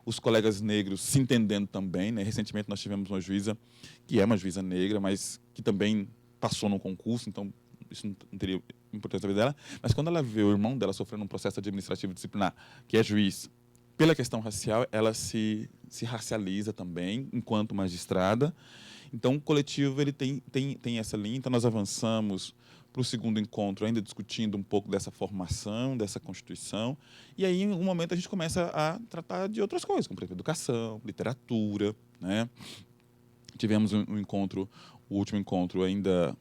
os colegas negros se entendendo também, né? Recentemente, nós tivemos uma juíza, que é uma juíza negra, mas que também passou no concurso, então isso não teria importância na vida dela, mas quando ela vê o irmão dela sofrendo um processo administrativo disciplinar, que é juiz, pela questão racial, ela se racializa também, enquanto magistrada. Então, o coletivo ele tem essa linha, então nós avançamos para o segundo encontro, ainda discutindo um pouco dessa formação, dessa constituição, e aí, em um momento, a gente começa a tratar de outras coisas, como, por exemplo, educação, literatura, né? Tivemos um encontro, o último encontro ainda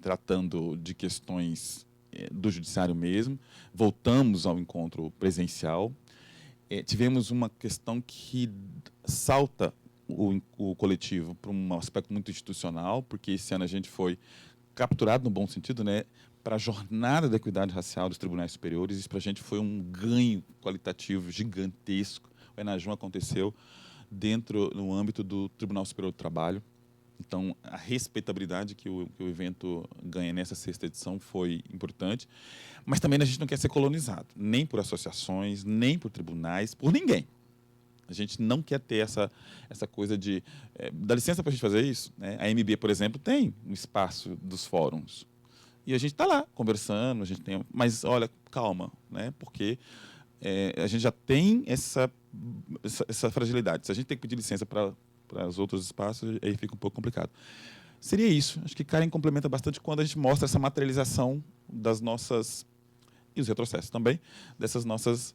tratando de questões do judiciário mesmo. Voltamos ao encontro presencial. Tivemos uma questão que salta o coletivo para um aspecto muito institucional, porque esse ano a gente foi capturado, no bom sentido, né, para a jornada da equidade racial dos tribunais superiores. Isso para a gente foi um ganho qualitativo gigantesco. O ENAJUM aconteceu no âmbito do Tribunal Superior do Trabalho. Então, a respeitabilidade que o evento ganha nessa 6ª edição foi importante. Mas também a gente não quer ser colonizado, nem por associações, nem por tribunais, por ninguém. A gente não quer ter essa coisa de... dá licença para a gente fazer isso? Né? A MB, por exemplo, tem um espaço dos fóruns. E a gente está lá, conversando, mas, olha, calma, né? Porque a gente já tem essa fragilidade. Se a gente tem que pedir licença para os outros espaços, aí fica um pouco complicado. Seria isso. Acho que Karen complementa bastante quando a gente mostra essa materialização das nossas, e os retrocessos também, dessas nossas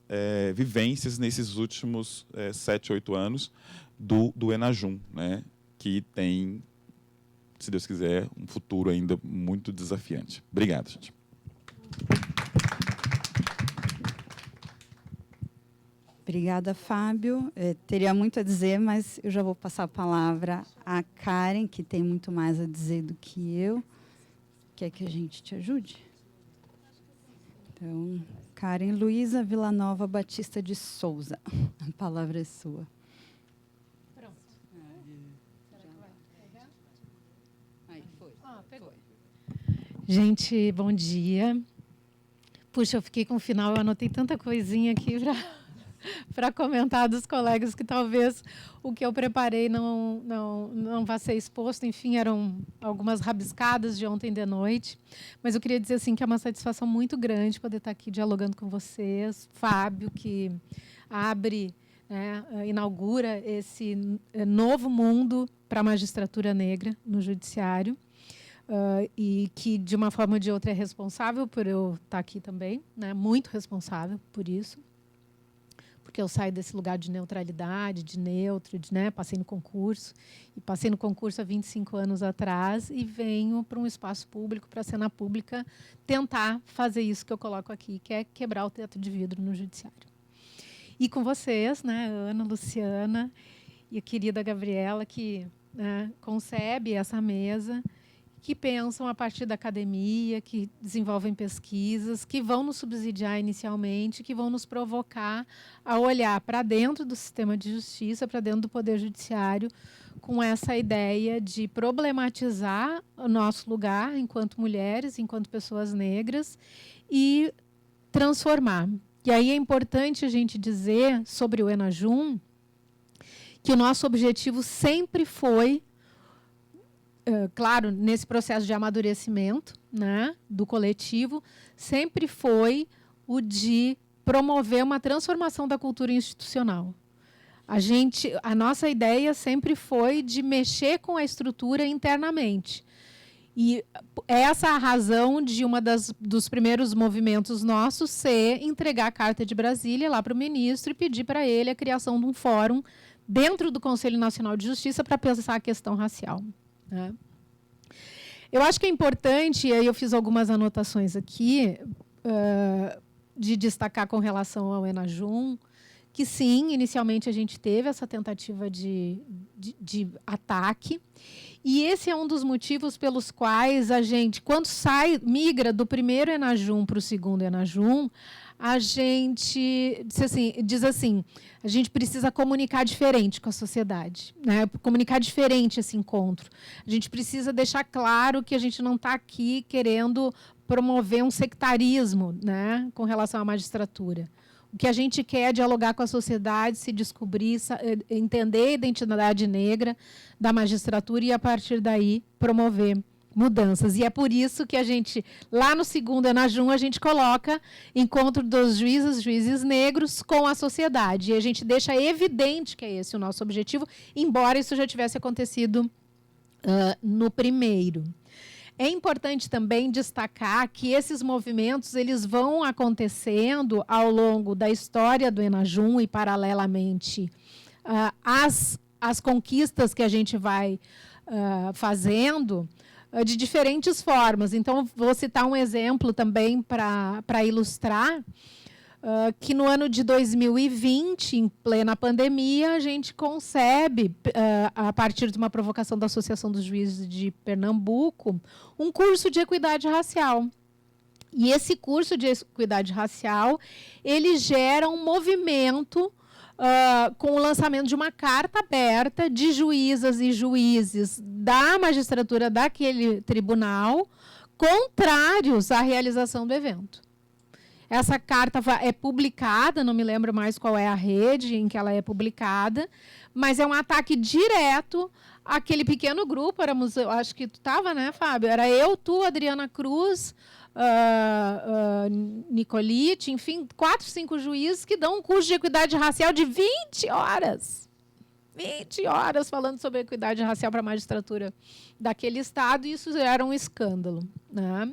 vivências nesses últimos 7, 8 anos do ENAJUM, né? Que tem, se Deus quiser, um futuro ainda muito desafiante. Obrigado, gente. Obrigada, Fábio. Teria muito a dizer, mas eu já vou passar a palavra à Karen, que tem muito mais a dizer do que eu. Quer que a gente te ajude? Então, Karen Luísa Villanova Batista de Souza. A palavra é sua. Pronto. Aí, foi. Pegou. Gente, bom dia. Puxa, eu fiquei com o final, eu anotei tanta coisinha aqui para comentar dos colegas que talvez o que eu preparei não vá ser exposto. Enfim, eram algumas rabiscadas de ontem de noite. Mas eu queria dizer assim, que é uma satisfação muito grande poder estar aqui dialogando com vocês. Fábio, que abre, inaugura esse novo mundo para a magistratura negra no judiciário. E que, de uma forma ou de outra, é responsável por eu estar aqui também, né? Muito responsável por isso. Porque eu saio desse lugar de neutralidade, de neutro, passei no concurso. E passei no concurso há 25 anos atrás e venho para um espaço público, para a cena pública, tentar fazer isso que eu coloco aqui, que é quebrar o teto de vidro no judiciário. E com vocês, né, Ana, Luciana e a querida Gabriela, que concebe essa mesa, que pensam a partir da academia, que desenvolvem pesquisas, que vão nos subsidiar inicialmente, que vão nos provocar a olhar para dentro do sistema de justiça, para dentro do Poder Judiciário, com essa ideia de problematizar o nosso lugar enquanto mulheres, enquanto pessoas negras, e transformar. E aí é importante a gente dizer sobre o ENAJUM que o nosso objetivo sempre foi, claro, nesse processo de amadurecimento, né, do coletivo, sempre foi o de promover uma transformação da cultura institucional. A nossa ideia sempre foi de mexer com a estrutura internamente. E essa é a razão de dos primeiros movimentos nossos ser entregar a Carta de Brasília lá para o ministro e pedir para ele a criação de um fórum dentro do Conselho Nacional de Justiça para pensar a questão racial, né? Eu acho que é importante, e aí eu fiz algumas anotações aqui, de destacar com relação ao ENAJUM, que sim, inicialmente a gente teve essa tentativa de ataque, e esse é um dos motivos pelos quais a gente, quando migra do primeiro ENAJUM para o segundo ENAJUM, a gente diz assim, a gente precisa comunicar diferente com a sociedade, né? Comunicar diferente esse encontro. A gente precisa deixar claro que a gente não está aqui querendo promover um sectarismo, né, com relação à magistratura. O que a gente quer é dialogar com a sociedade, se descobrir, entender a identidade negra da magistratura e, a partir daí, promover mudanças. E é por isso que a gente, lá no segundo ENAJUM, a gente coloca encontro dos juízes negros com a sociedade. E a gente deixa evidente que é esse o nosso objetivo, embora isso já tivesse acontecido no primeiro. É importante também destacar que esses movimentos eles vão acontecendo ao longo da história do ENAJUM e, paralelamente, às conquistas que a gente vai fazendo de diferentes formas. Então, vou citar um exemplo também para ilustrar, que no ano de 2020, em plena pandemia, a gente concebe, a partir de uma provocação da Associação dos Juízes de Pernambuco, um curso de equidade racial. E esse curso de equidade racial, ele gera um movimento com o lançamento de uma carta aberta de juízas e juízes da magistratura daquele tribunal, contrários à realização do evento. Essa carta é publicada, não me lembro mais qual é a rede em que ela é publicada, mas é um ataque direto àquele pequeno grupo. Eu acho que tu estava, né, Fábio? Era eu, tu, Adriana Cruz, Nicolite, enfim, 4, 5 juízes que dão um curso de equidade racial de 20 horas. 20 horas falando sobre equidade racial para a magistratura daquele estado, e isso era um escândalo, né?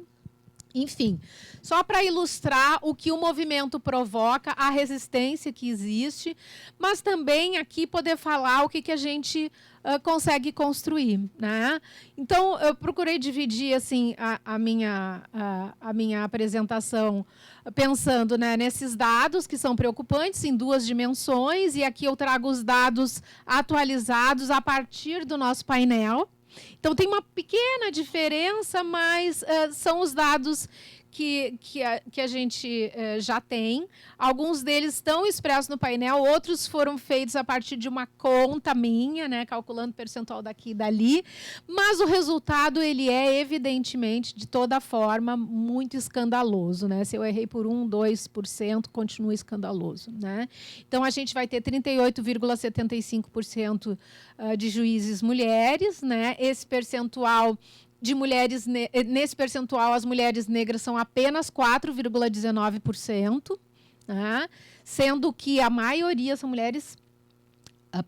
Enfim, só para ilustrar o que o movimento provoca, a resistência que existe, mas também aqui poder falar o que a gente consegue construir, né? Então, eu procurei dividir assim, a minha apresentação pensando, né, nesses dados que são preocupantes em 2 dimensões, e aqui eu trago os dados atualizados a partir do nosso painel. Então, tem uma pequena diferença, mas são os dados que a gente já tem. Alguns deles estão expressos no painel, outros foram feitos a partir de uma conta minha, né, calculando percentual daqui e dali, mas o resultado ele é, evidentemente, de toda forma, muito escandaloso, né? Se eu errei por 1, 2%, continua escandaloso, né? Então, a gente vai ter 38,75% de juízes mulheres, né? Esse percentual de mulheres, nesse percentual, as mulheres negras são apenas 4,19%, né? Sendo que a maioria são mulheres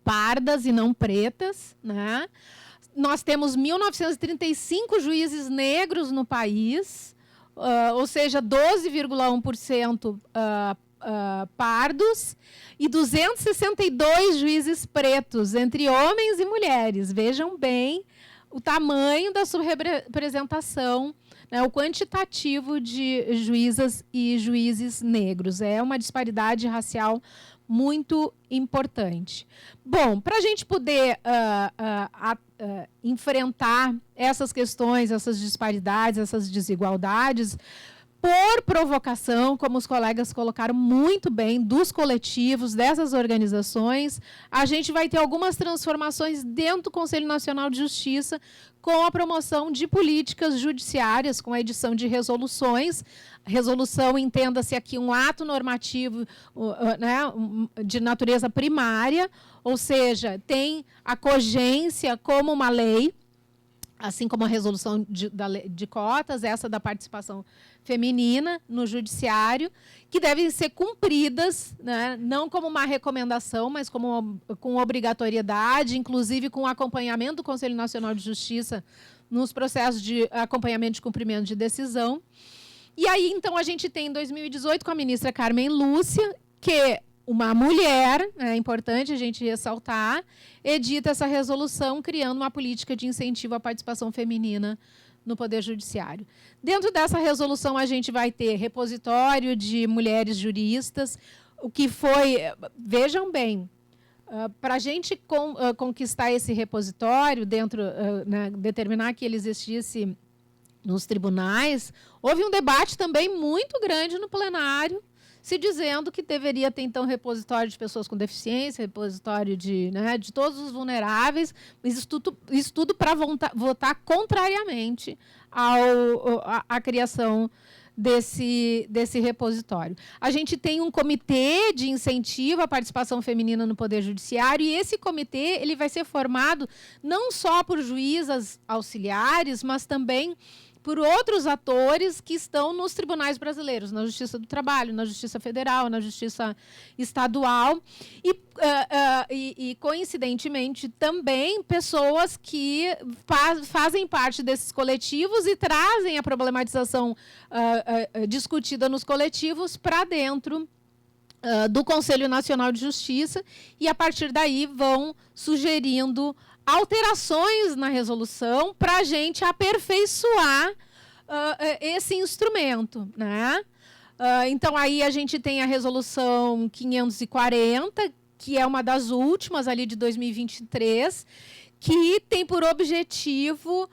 pardas e não pretas, né? Nós temos 1.935 juízes negros no país, ou seja, 12,1% pardos, e 262 juízes pretos, entre homens e mulheres. Vejam bem o tamanho da subrepresentação, né, o quantitativo de juízas e juízes negros. É uma disparidade racial muito importante. Bom, para a gente poder enfrentar essas questões, essas disparidades, essas desigualdades, por provocação, como os colegas colocaram muito bem, dos coletivos, dessas organizações, a gente vai ter algumas transformações dentro do Conselho Nacional de Justiça, com a promoção de políticas judiciárias, com a edição de resoluções. Resolução, entenda-se aqui, um ato normativo, né, de natureza primária, ou seja, tem a cogência como uma lei, assim como a resolução de cotas, essa da participação feminina no judiciário, que devem ser cumpridas, né, não como uma recomendação, mas com obrigatoriedade, inclusive com acompanhamento do Conselho Nacional de Justiça nos processos de acompanhamento de cumprimento de decisão. E aí, então, a gente tem, em 2018, com a ministra Carmen Lúcia, que uma mulher, é importante a gente ressaltar, edita essa resolução criando uma política de incentivo à participação feminina no Poder Judiciário. Dentro dessa resolução, a gente vai ter repositório de mulheres juristas, o que foi, vejam bem, para a gente conquistar esse repositório, determinar que ele existisse nos tribunais, houve um debate também muito grande no plenário, se dizendo que deveria ter, então, repositório de pessoas com deficiência, repositório de todos os vulneráveis, mas isso tudo para votar contrariamente à criação desse repositório. A gente tem um comitê de incentivo à participação feminina no Poder Judiciário, e esse comitê ele vai ser formado não só por juízas auxiliares, mas também por outros atores que estão nos tribunais brasileiros, na Justiça do Trabalho, na Justiça Federal, na Justiça Estadual, e coincidentemente, também pessoas que fazem parte desses coletivos e trazem a problematização discutida nos coletivos para dentro do Conselho Nacional de Justiça, e, a partir daí, vão sugerindo alterações na resolução para a gente aperfeiçoar esse instrumento, né? Então, aí a gente tem a resolução 540, que é uma das últimas, ali de 2023, que tem por objetivo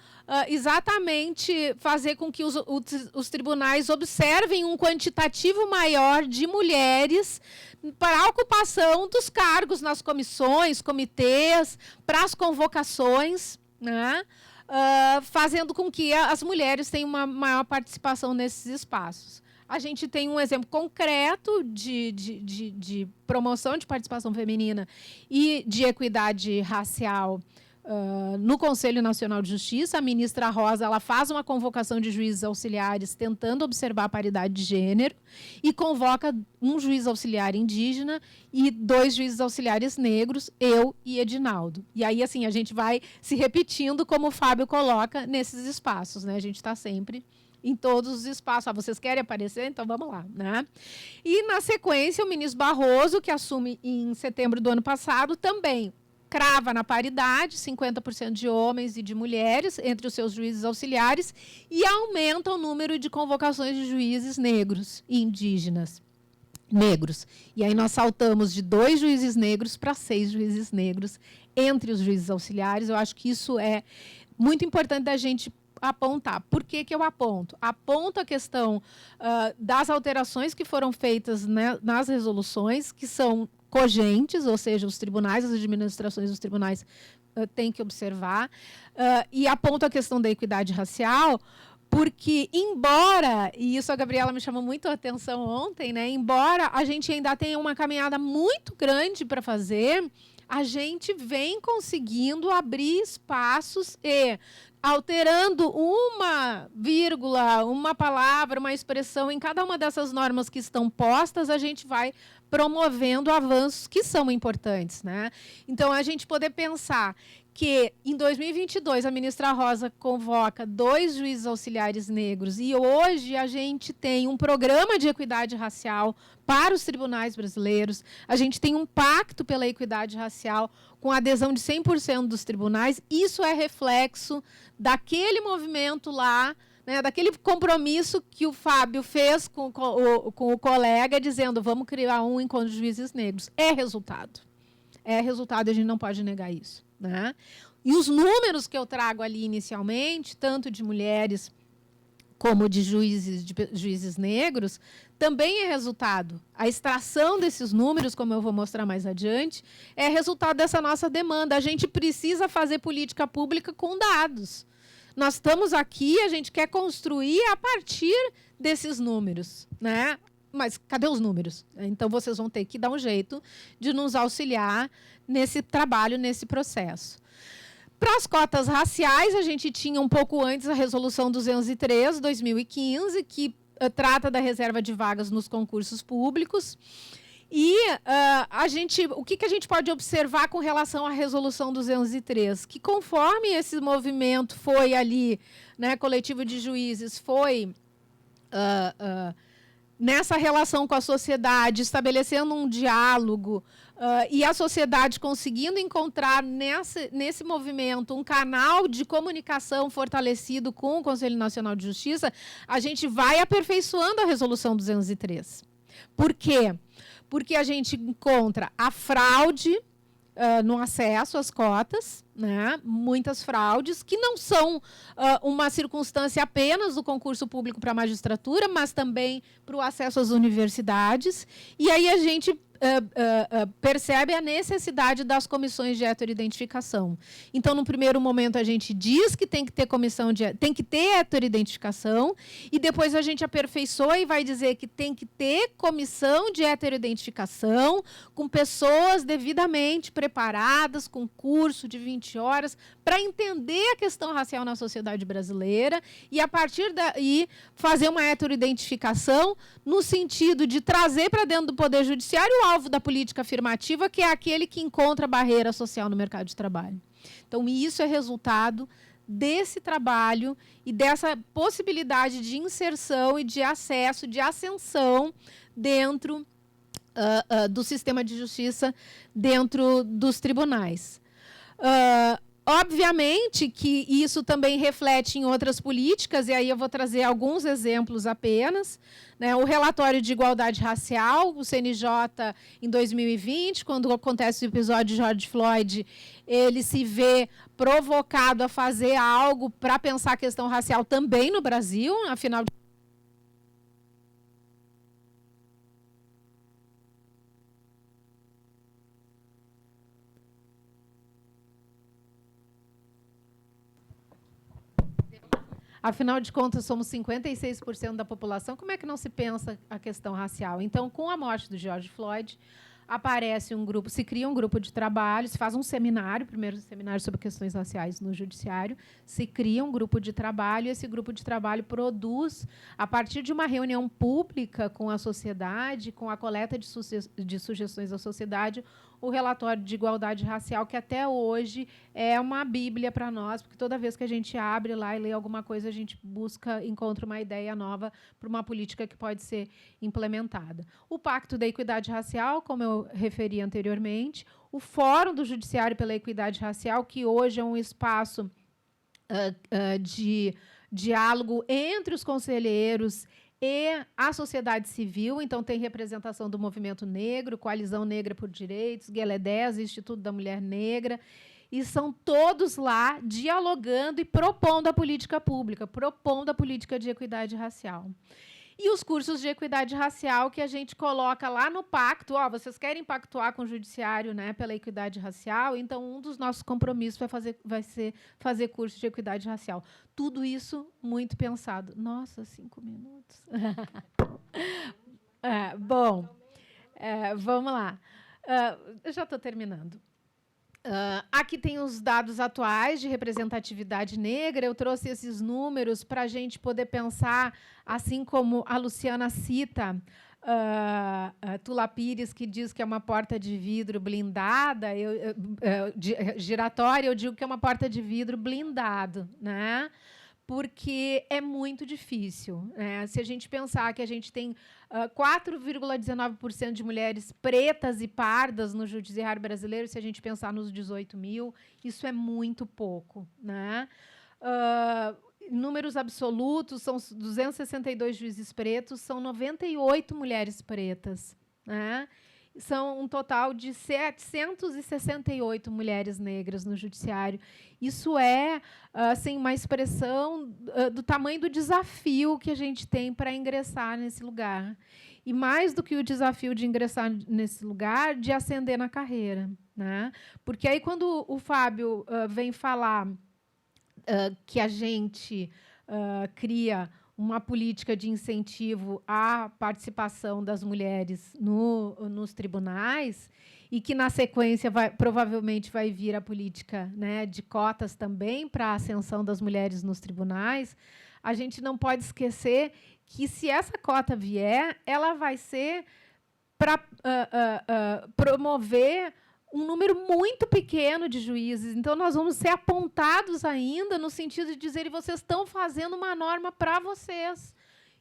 exatamente fazer com que os tribunais observem um quantitativo maior de mulheres para a ocupação dos cargos nas comissões, comitês, para as convocações, né? Fazendo com que as mulheres tenham uma maior participação nesses espaços. A gente tem um exemplo concreto de promoção de participação feminina e de equidade racial no Conselho Nacional de Justiça. A ministra Rosa ela faz uma convocação de juízes auxiliares tentando observar a paridade de gênero e convoca um juiz auxiliar indígena e 2 juízes auxiliares negros, eu e Edinaldo. E aí, assim, a gente vai se repetindo como o Fábio coloca nesses espaços, né? A gente está sempre em todos os espaços. Vocês querem aparecer? Então vamos lá, né? E, na sequência, o ministro Barroso, que assume em setembro do ano passado, também crava na paridade, 50% de homens e de mulheres entre os seus juízes auxiliares, e aumenta o número de convocações de juízes negros e indígenas. Negros. E aí nós saltamos de 2 juízes negros para 6 juízes negros entre os juízes auxiliares. Eu acho que isso é muito importante da gente apontar. Por que eu aponto? Aponto a questão das alterações que foram feitas, né, nas resoluções, que são cogentes, ou seja, os tribunais, as administrações dos tribunais têm que observar, e aponto a questão da equidade racial, porque, embora, e isso a Gabriela me chamou muito a atenção ontem, né, embora a gente ainda tenha uma caminhada muito grande para fazer, a gente vem conseguindo abrir espaços e alterando uma vírgula, uma palavra, uma expressão em cada uma dessas normas que estão postas, a gente vai promovendo avanços que são importantes, né? Então, a gente poder pensar que, em 2022, a ministra Rosa convoca 2 juízes auxiliares negros e hoje a gente tem um programa de equidade racial para os tribunais brasileiros, a gente tem um pacto pela equidade racial com adesão de 100% dos tribunais. Isso é reflexo daquele movimento lá, né, daquele compromisso que o Fábio fez com o colega, dizendo, vamos criar um encontro de juízes negros. É resultado. É resultado, a gente não pode negar isso, né? E os números que eu trago ali inicialmente, tanto de mulheres como de juízes negros, também é resultado. A extração desses números, como eu vou mostrar mais adiante, é resultado dessa nossa demanda. A gente precisa fazer política pública com dados. Nós estamos aqui, a gente quer construir a partir desses números, né? Mas cadê os números? Então, vocês vão ter que dar um jeito de nos auxiliar nesse trabalho, nesse processo. Para as cotas raciais, a gente tinha um pouco antes a Resolução 203, 2015, que trata da reserva de vagas nos concursos públicos. E o que a gente pode observar com relação à Resolução 203? Que conforme esse movimento foi ali, né, coletivo de juízes, foi nessa relação com a sociedade, estabelecendo um diálogo, e a sociedade conseguindo encontrar nesse movimento um canal de comunicação fortalecido com o Conselho Nacional de Justiça, a gente vai aperfeiçoando a Resolução 203. Por quê? Porque a gente encontra a fraude no acesso às cotas, né? Muitas fraudes, que não são uma circunstância apenas do concurso público para a magistratura, mas também para o acesso às universidades. E aí a gente percebe a necessidade das comissões de heteroidentificação. Então, no primeiro momento, a gente diz que tem que ter tem que ter heteroidentificação, e depois a gente aperfeiçoa e vai dizer que tem que ter comissão de heteroidentificação com pessoas devidamente preparadas, com curso de 20 horas, para entender a questão racial na sociedade brasileira e, a partir daí, fazer uma heteroidentificação no sentido de trazer para dentro do Poder Judiciário o alvo da política afirmativa, que é aquele que encontra barreira social no mercado de trabalho. Então, isso é resultado desse trabalho e dessa possibilidade de inserção e de acesso, de ascensão dentro do sistema de justiça, dentro dos tribunais. Obviamente que isso também reflete em outras políticas, e aí eu vou trazer alguns exemplos apenas. Né? O relatório de igualdade racial, o CNJ, em 2020, quando acontece o episódio de George Floyd, ele se vê provocado a fazer algo para pensar a questão racial também no Brasil, afinal de Afinal de contas, somos 56% da população. Como é que não se pensa a questão racial? Então, com a morte do George Floyd, aparece um grupo, se cria um grupo de trabalho, se faz um seminário, primeiro seminário sobre questões raciais no judiciário, se cria um grupo de trabalho, e esse grupo de trabalho produz, a partir de uma reunião pública com a sociedade, com a coleta de sugestões da sociedade, o relatório de igualdade racial, que até hoje é uma bíblia para nós, porque toda vez que a gente abre lá e lê alguma coisa, a gente encontra uma ideia nova para uma política que pode ser implementada. O Pacto da Equidade Racial, como eu referi anteriormente, o Fórum do Judiciário pela Equidade Racial, que hoje é um espaço de diálogo entre os conselheiros e a sociedade civil. Então, tem representação do movimento negro, Coalizão Negra por Direitos, Gueledés, Instituto da Mulher Negra, e são todos lá dialogando e propondo a política pública, propondo a política de equidade racial. E os cursos de equidade racial que a gente coloca lá no pacto, vocês querem pactuar com o judiciário, né, pela equidade racial, então um dos nossos compromissos vai ser fazer curso de equidade racial. Tudo isso muito pensado. Nossa, 5 minutos. Vamos lá. Eu já estou terminando. Aqui tem os dados atuais de representatividade negra. Eu trouxe esses números para a gente poder pensar, assim como a Luciana cita, Tula Pires, que diz que é uma porta de vidro blindada, giratória, eu digo que é uma porta de vidro blindado, né? Porque é muito difícil. Né? Se a gente pensar que a gente tem 4,19% de mulheres pretas e pardas no judiciário brasileiro, se a gente pensar nos 18 mil, isso é muito pouco. Né? Números absolutos, são 262 juízes pretos, são 98 mulheres pretas. Né? São um total de 768 mulheres negras no judiciário. Isso é assim, uma expressão do tamanho do desafio que a gente tem para ingressar nesse lugar. E mais do que o desafio de ingressar nesse lugar, de ascender na carreira. Né? Porque aí, quando o Fábio vem falar que a gente cria uma política de incentivo à participação das mulheres nos tribunais, e que, na sequência, provavelmente vai vir a política, né, de cotas também para a ascensão das mulheres nos tribunais, a gente não pode esquecer que, se essa cota vier, ela vai ser para promover um número muito pequeno de juízes. Então, nós vamos ser apontados ainda no sentido de dizer que vocês estão fazendo uma norma para vocês.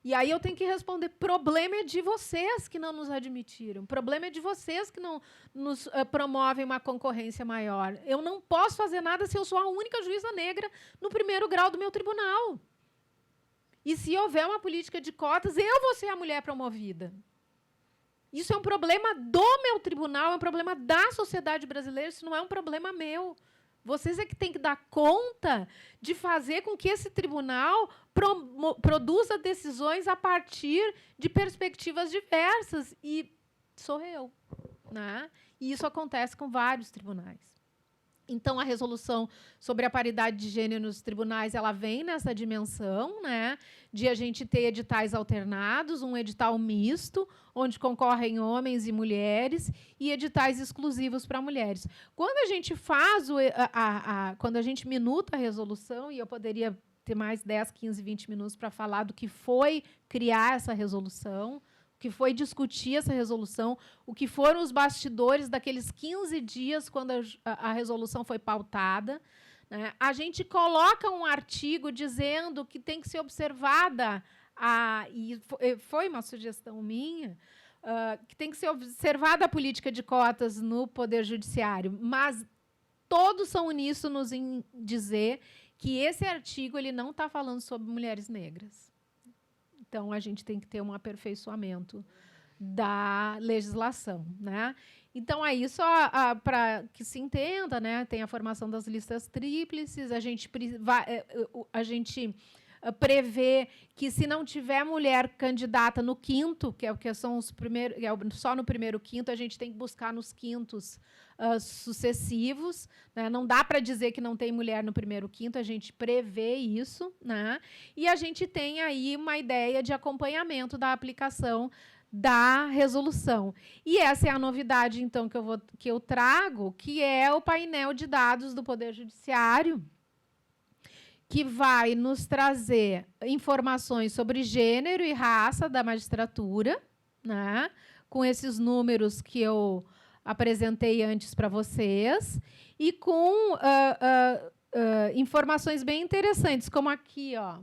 E aí eu tenho que responder, problema é de vocês que não nos admitiram, problema é de vocês que não nos promovem uma concorrência maior. Eu não posso fazer nada se eu sou a única juíza negra no primeiro grau do meu tribunal. E se houver uma política de cotas, eu vou ser a mulher promovida. Isso é um problema do meu tribunal, é um problema da sociedade brasileira, isso não é um problema meu. Vocês é que têm que dar conta de fazer com que esse tribunal produza decisões a partir de perspectivas diversas. E sou eu. Né? E isso acontece com vários tribunais. Então, a resolução sobre a paridade de gênero nos tribunais, ela vem nessa dimensão, né, de a gente ter editais alternados, um edital misto, onde concorrem homens e mulheres, e editais exclusivos para mulheres. Quando a gente faz quando a gente minuta a resolução, e eu poderia ter mais 10, 15, 20 minutos para falar do que foi criar essa resolução, o que foi discutir essa resolução, o que foram os bastidores daqueles 15 dias quando a resolução foi pautada. Né? A gente coloca um artigo dizendo que tem que ser observada, e foi uma sugestão minha, que tem que ser observada a política de cotas no Poder Judiciário, mas todos são uníssonos em dizer que esse artigo ele não está falando sobre mulheres negras. Então, a gente tem que ter um aperfeiçoamento da legislação. Né? Então, aí, só para que se entenda, né, tem a formação das listas tríplices, a gente prevê que, se não tiver mulher candidata no quinto, que é o que são os primeiros, só no primeiro quinto, a gente tem que buscar nos quintos sucessivos. Né? Não dá para dizer que não tem mulher no primeiro quinto, a gente prevê isso. Né? E a gente tem aí uma ideia de acompanhamento da aplicação da resolução. E essa é a novidade, então, que eu trago, que é o painel de dados do Poder Judiciário, que vai nos trazer informações sobre gênero e raça da magistratura, né? Com esses números que eu apresentei antes para vocês, e com informações bem interessantes, como aqui, ó.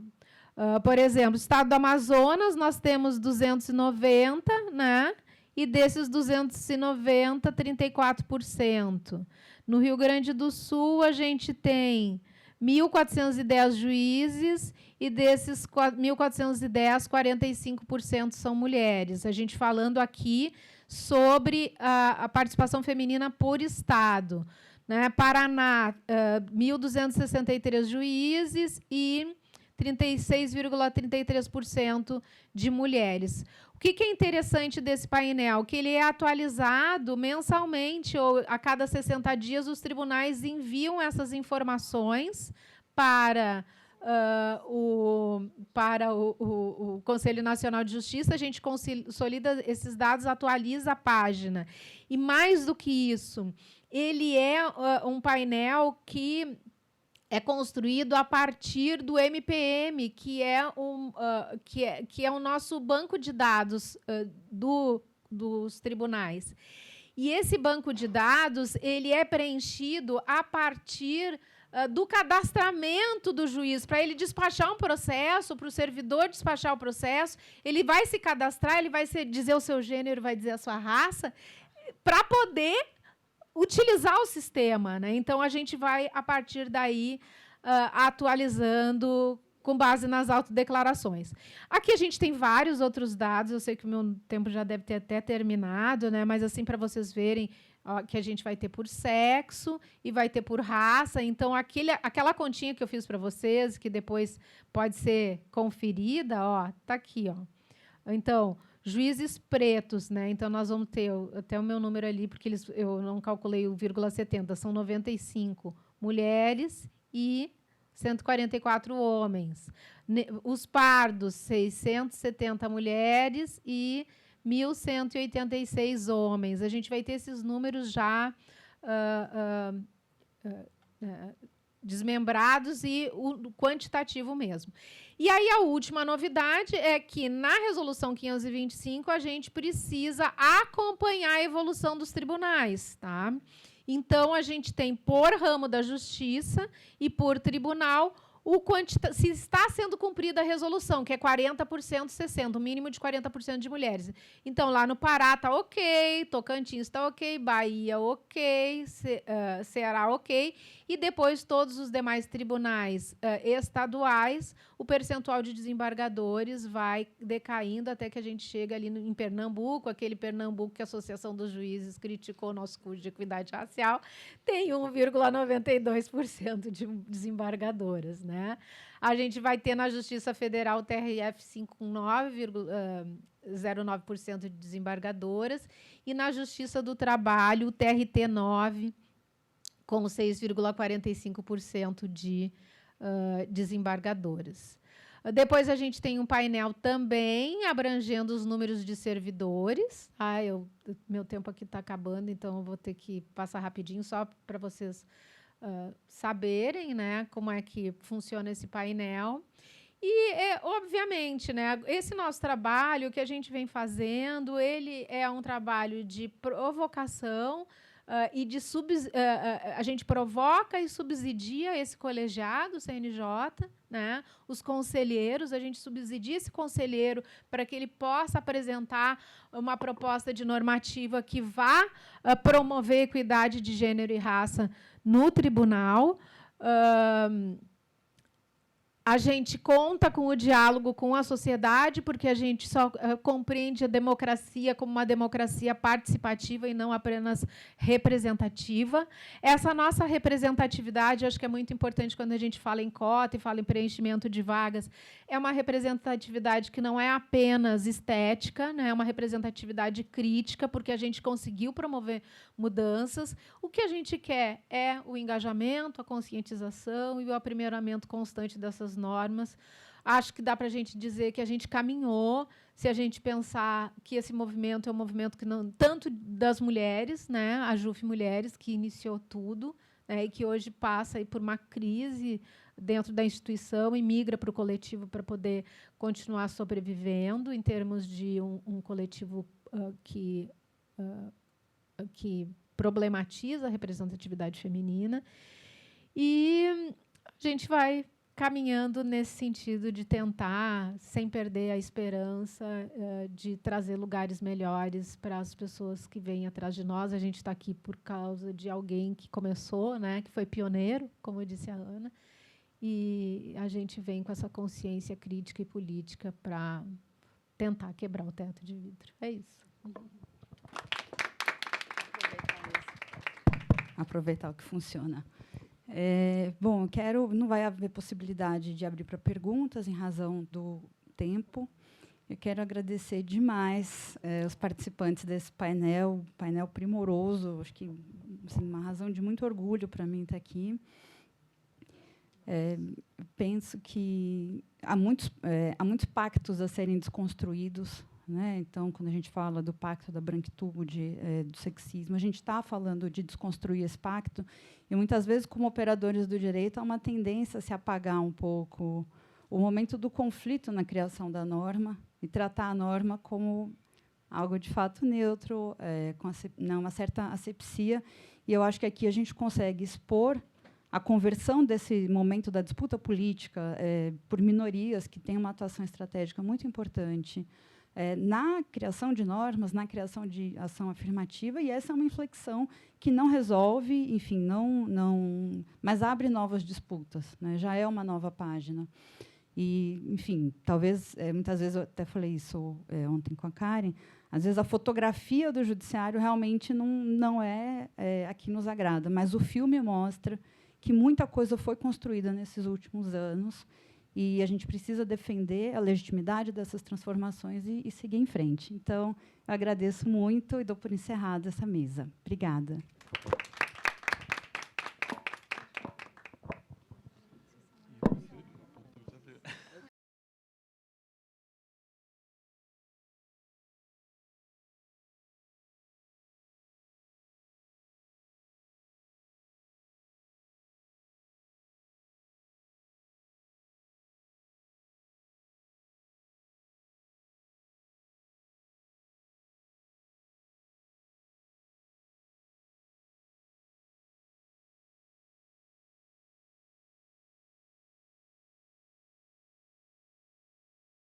Por exemplo, Estado do Amazonas, nós temos 290, né? E desses 290, 34%. No Rio Grande do Sul, a gente tem 1.410 juízes, e desses 1.410, 45% são mulheres. A gente falando aqui sobre a participação feminina por estado. Né? Paraná, 1.263 juízes e 36,33% de mulheres. O que é interessante desse painel? Que ele é atualizado mensalmente, ou a cada 60 dias, os tribunais enviam essas informações para o Conselho Nacional de Justiça, a gente consolida esses dados, atualiza a página. E, mais do que isso, ele é um painel que é construído a partir do MPM, que é o nosso banco de dados dos tribunais. E esse banco de dados ele é preenchido a partir do cadastramento do juiz. Para ele despachar um processo, para o servidor despachar o processo, ele vai se cadastrar, ele vai dizer o seu gênero, vai dizer a sua raça, para poder utilizar o sistema. Né? Então, a gente vai, a partir daí, atualizando com base nas autodeclarações. Aqui a gente tem vários outros dados, eu sei que o meu tempo já deve ter até terminado, né? Mas, assim, para vocês verem, ó, que a gente vai ter por sexo e vai ter por raça. Então, aquela continha que eu fiz para vocês, que depois pode ser conferida, ó, tá aqui, ó. Então, juízes pretos, né? Então, nós vamos ter até o meu número ali, porque eu não calculei o 0,70, são 95 mulheres e 144 homens. Os pardos, 670 mulheres e 1.186 homens. A gente vai ter esses números já desmembrados e o quantitativo mesmo. E aí a última novidade é que na Resolução 525 a gente precisa acompanhar a evolução dos tribunais, tá? Então a gente tem por ramo da justiça e por tribunal se está sendo cumprida a resolução, que é 40%, 60%, o mínimo de 40% de mulheres. Então, lá no Pará está ok, Tocantins está ok, Bahia ok, Ceará ok, e depois todos os demais tribunais estaduais, o percentual de desembargadores vai decaindo até que a gente chega ali em Pernambuco, aquele Pernambuco que a Associação dos Juízes criticou o nosso curso de equidade racial, tem 1,92% de desembargadoras, né? A gente vai ter na Justiça Federal o TRF5 com 9,09% de desembargadoras e na Justiça do Trabalho o TRT9 com 6,45% de desembargadoras. Depois a gente tem um painel também abrangendo os números de servidores. Meu tempo aqui está acabando, então eu vou ter que passar rapidinho só para vocês saberem, né, como é que funciona esse painel. E, obviamente, né, esse nosso trabalho que a gente vem fazendo, ele é um trabalho de provocação e de a gente provoca e subsidia esse colegiado, o CNJ, né? Os conselheiros, a gente subsidia esse conselheiro para que ele possa apresentar uma proposta de normativa que vá promover equidade de gênero e raça no tribunal. A gente conta com o diálogo com a sociedade, porque a gente só compreende a democracia como uma democracia participativa e não apenas representativa. Essa nossa representatividade, acho que é muito importante quando a gente fala em cota e fala em preenchimento de vagas, é uma representatividade que não é apenas estética, né? É uma representatividade crítica, porque a gente conseguiu promover mudanças. O que a gente quer é o engajamento, a conscientização e o aprimoramento constante dessas normas. Acho que dá para a gente dizer que a gente caminhou, se a gente pensar que esse movimento é um movimento que não tanto das mulheres, né, a JUF Mulheres, que iniciou tudo, né, e que hoje passa aí por uma crise dentro da instituição e migra para o coletivo para poder continuar sobrevivendo, em termos de um coletivo que problematiza a representatividade feminina. E a gente vai caminhando nesse sentido de tentar, sem perder a esperança, de trazer lugares melhores para as pessoas que vêm atrás de nós. A gente está aqui por causa de alguém que começou, né, que foi pioneiro, como disse a Ana, e a gente vem com essa consciência crítica e política para tentar quebrar o teto de vidro. É isso. Aproveitar o que funciona. Bom, não vai haver possibilidade de abrir para perguntas em razão do tempo. Eu quero agradecer demais os participantes desse painel primoroso. Acho que assim, uma razão de muito orgulho para mim estar aqui. Penso que há muitos pactos a serem desconstruídos, né? Então, quando a gente fala do pacto da branquitude, do sexismo, a gente está falando de desconstruir esse pacto, e muitas vezes, como operadores do direito, há uma tendência a se apagar um pouco o momento do conflito na criação da norma e tratar a norma como algo de fato neutro, com uma certa asepsia. E eu acho que aqui a gente consegue expor a conversão desse momento da disputa política por minorias que têm uma atuação estratégica muito importante na criação de normas, na criação de ação afirmativa, e essa é uma inflexão que não resolve, enfim, mas abre novas disputas, né? Já é uma nova página. E, enfim, talvez, muitas vezes, eu até falei isso ontem com a Karen, às vezes a fotografia do judiciário realmente não é a que nos agrada, mas o filme mostra que muita coisa foi construída nesses últimos anos, e a gente precisa defender a legitimidade dessas transformações e seguir em frente. Então, eu agradeço muito e dou por encerrada essa mesa. Obrigada.